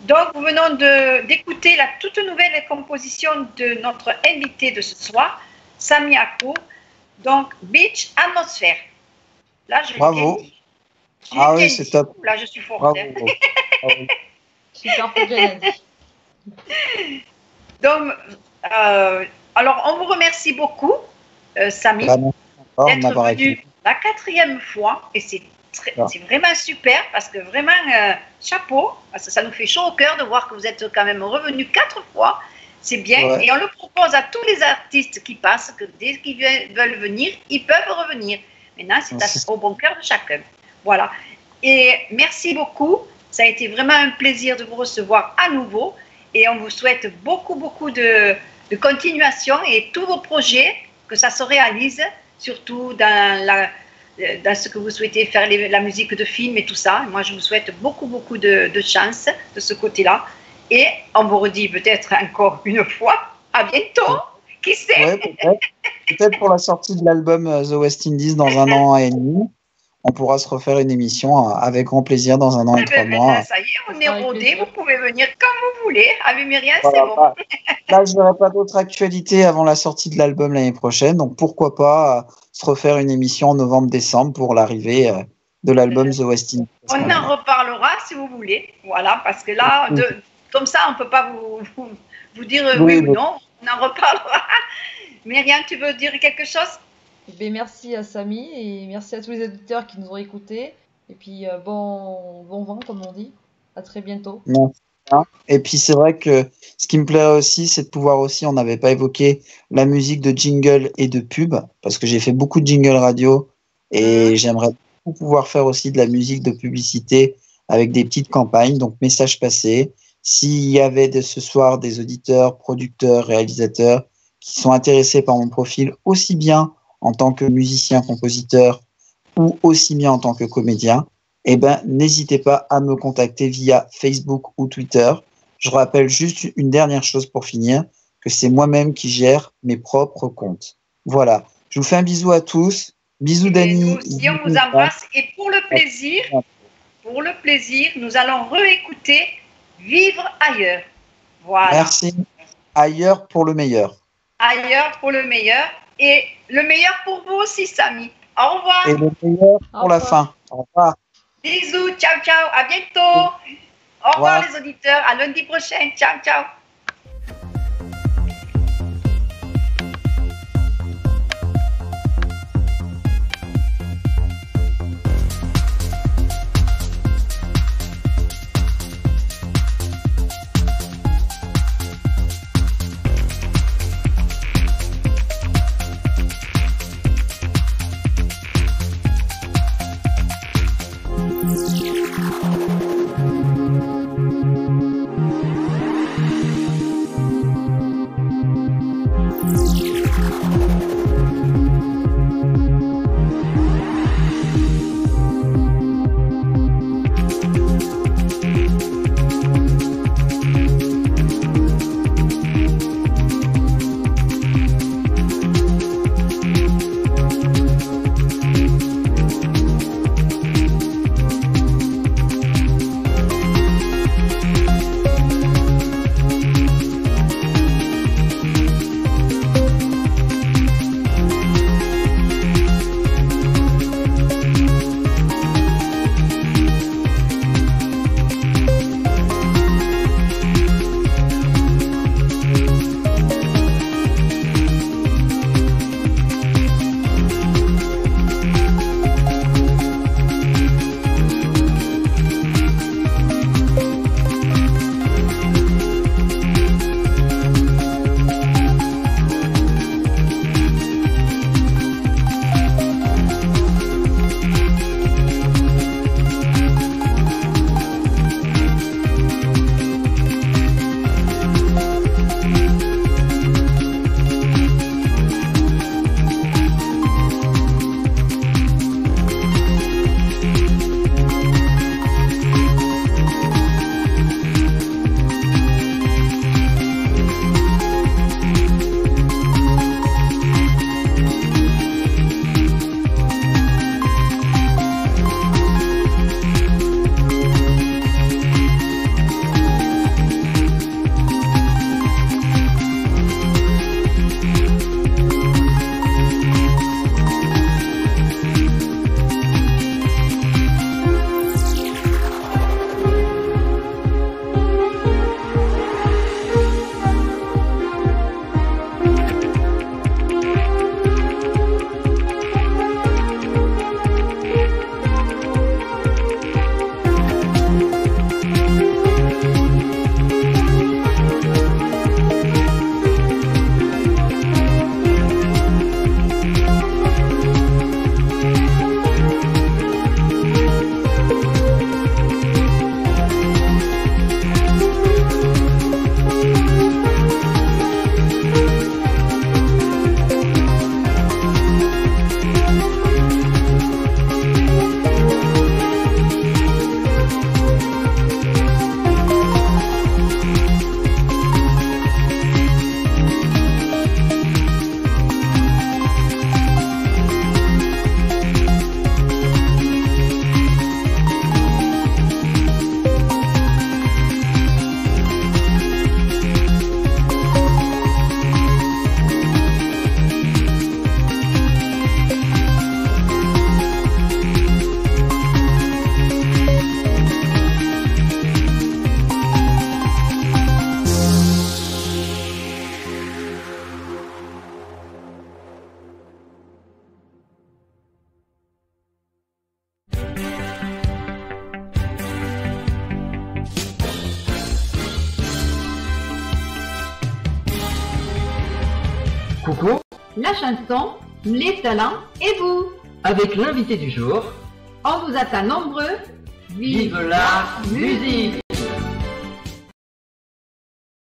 Donc, nous venons d'écouter la toute nouvelle composition de notre invité de ce soir, Sami Akou. Donc, Beach Atmosphere. Là, je l'ai bien Bravo. dit. Ah oui, c'est top. Là, je suis forte. Bravo. hein. Super, faut bien dit. Donc, alors, on vous remercie beaucoup, Sami, Vraiment, encore d'être m'avoir venu écouté. la 4e fois. Et c'est vraiment super parce que vraiment, chapeau, parce que ça nous fait chaud au cœur de voir que vous êtes quand même revenu 4 fois. C'est bien. Ouais. Et on le propose à tous les artistes qui passent que dès qu'ils veulent venir, ils peuvent revenir. Maintenant, c'est au bon cœur de chacun. Voilà. Et merci beaucoup. Ça a été vraiment un plaisir de vous recevoir à nouveau. Et on vous souhaite beaucoup, beaucoup de continuation et tous vos projets, que ça se réalise, surtout dans ce que vous souhaitez faire, la musique de film et tout ça. Moi, je vous souhaite beaucoup, beaucoup de chance de ce côté-là. Et on vous redit peut-être encore une fois, à bientôt. Qui sait? Ouais, peut-être. Peut-être pour la sortie de l'album The West Indies dans 1 an et demi. On pourra se refaire une émission avec grand plaisir dans 1 an et 3 mois. Ça y est, on est rodé. Vous pouvez venir quand vous voulez. Avec Myriam, Voilà, c'est bon. Là, je n'aurai pas d'autres actualités avant la sortie de l'album l'année prochaine. Donc, pourquoi pas se refaire une émission en novembre-décembre pour l'arrivée de l'album The West Indies. On en reparlera si vous voulez. Voilà, parce que là, comme ça, on ne peut pas vous dire oui ou non. On en reparlera. Myriam, tu veux dire quelque chose? Ben, merci à Sami et merci à tous les auditeurs qui nous ont écoutés. Et puis bon vent, comme on dit. À très bientôt. Merci. Et puis c'est vrai que ce qui me plairait aussi, c'est de pouvoir aussi, on n'avait pas évoqué la musique de jingle et de pub, parce que j'ai fait beaucoup de jingle radio et j'aimerais pouvoir faire aussi de la musique de publicité avec des petites campagnes. Donc message passé. S'il y avait ce soir des auditeurs, producteurs, réalisateurs qui sont intéressés par mon profil aussi bien en tant que musicien, compositeur ou aussi bien en tant que comédien, eh ben, n'hésitez pas à me contacter via Facebook ou Twitter. Je rappelle juste une dernière chose pour finir, que c'est moi-même qui gère mes propres comptes. Voilà. Je vous fais un bisou à tous. Bisous Dani. Nous aussi, on vous embrasse. Et pour le plaisir, nous allons réécouter Vivre ailleurs. Voilà. Merci. Ailleurs pour le meilleur. Ailleurs pour le meilleur. Et le meilleur pour vous aussi, Sami. Au revoir. Et le meilleur pour la fin. Au revoir. Bisous, ciao, ciao, à bientôt. Au revoir les auditeurs, à lundi prochain. Ciao, ciao. la chanson, les talents et vous. Avec l'invité du jour, On vous attend nombreux. vive la musique!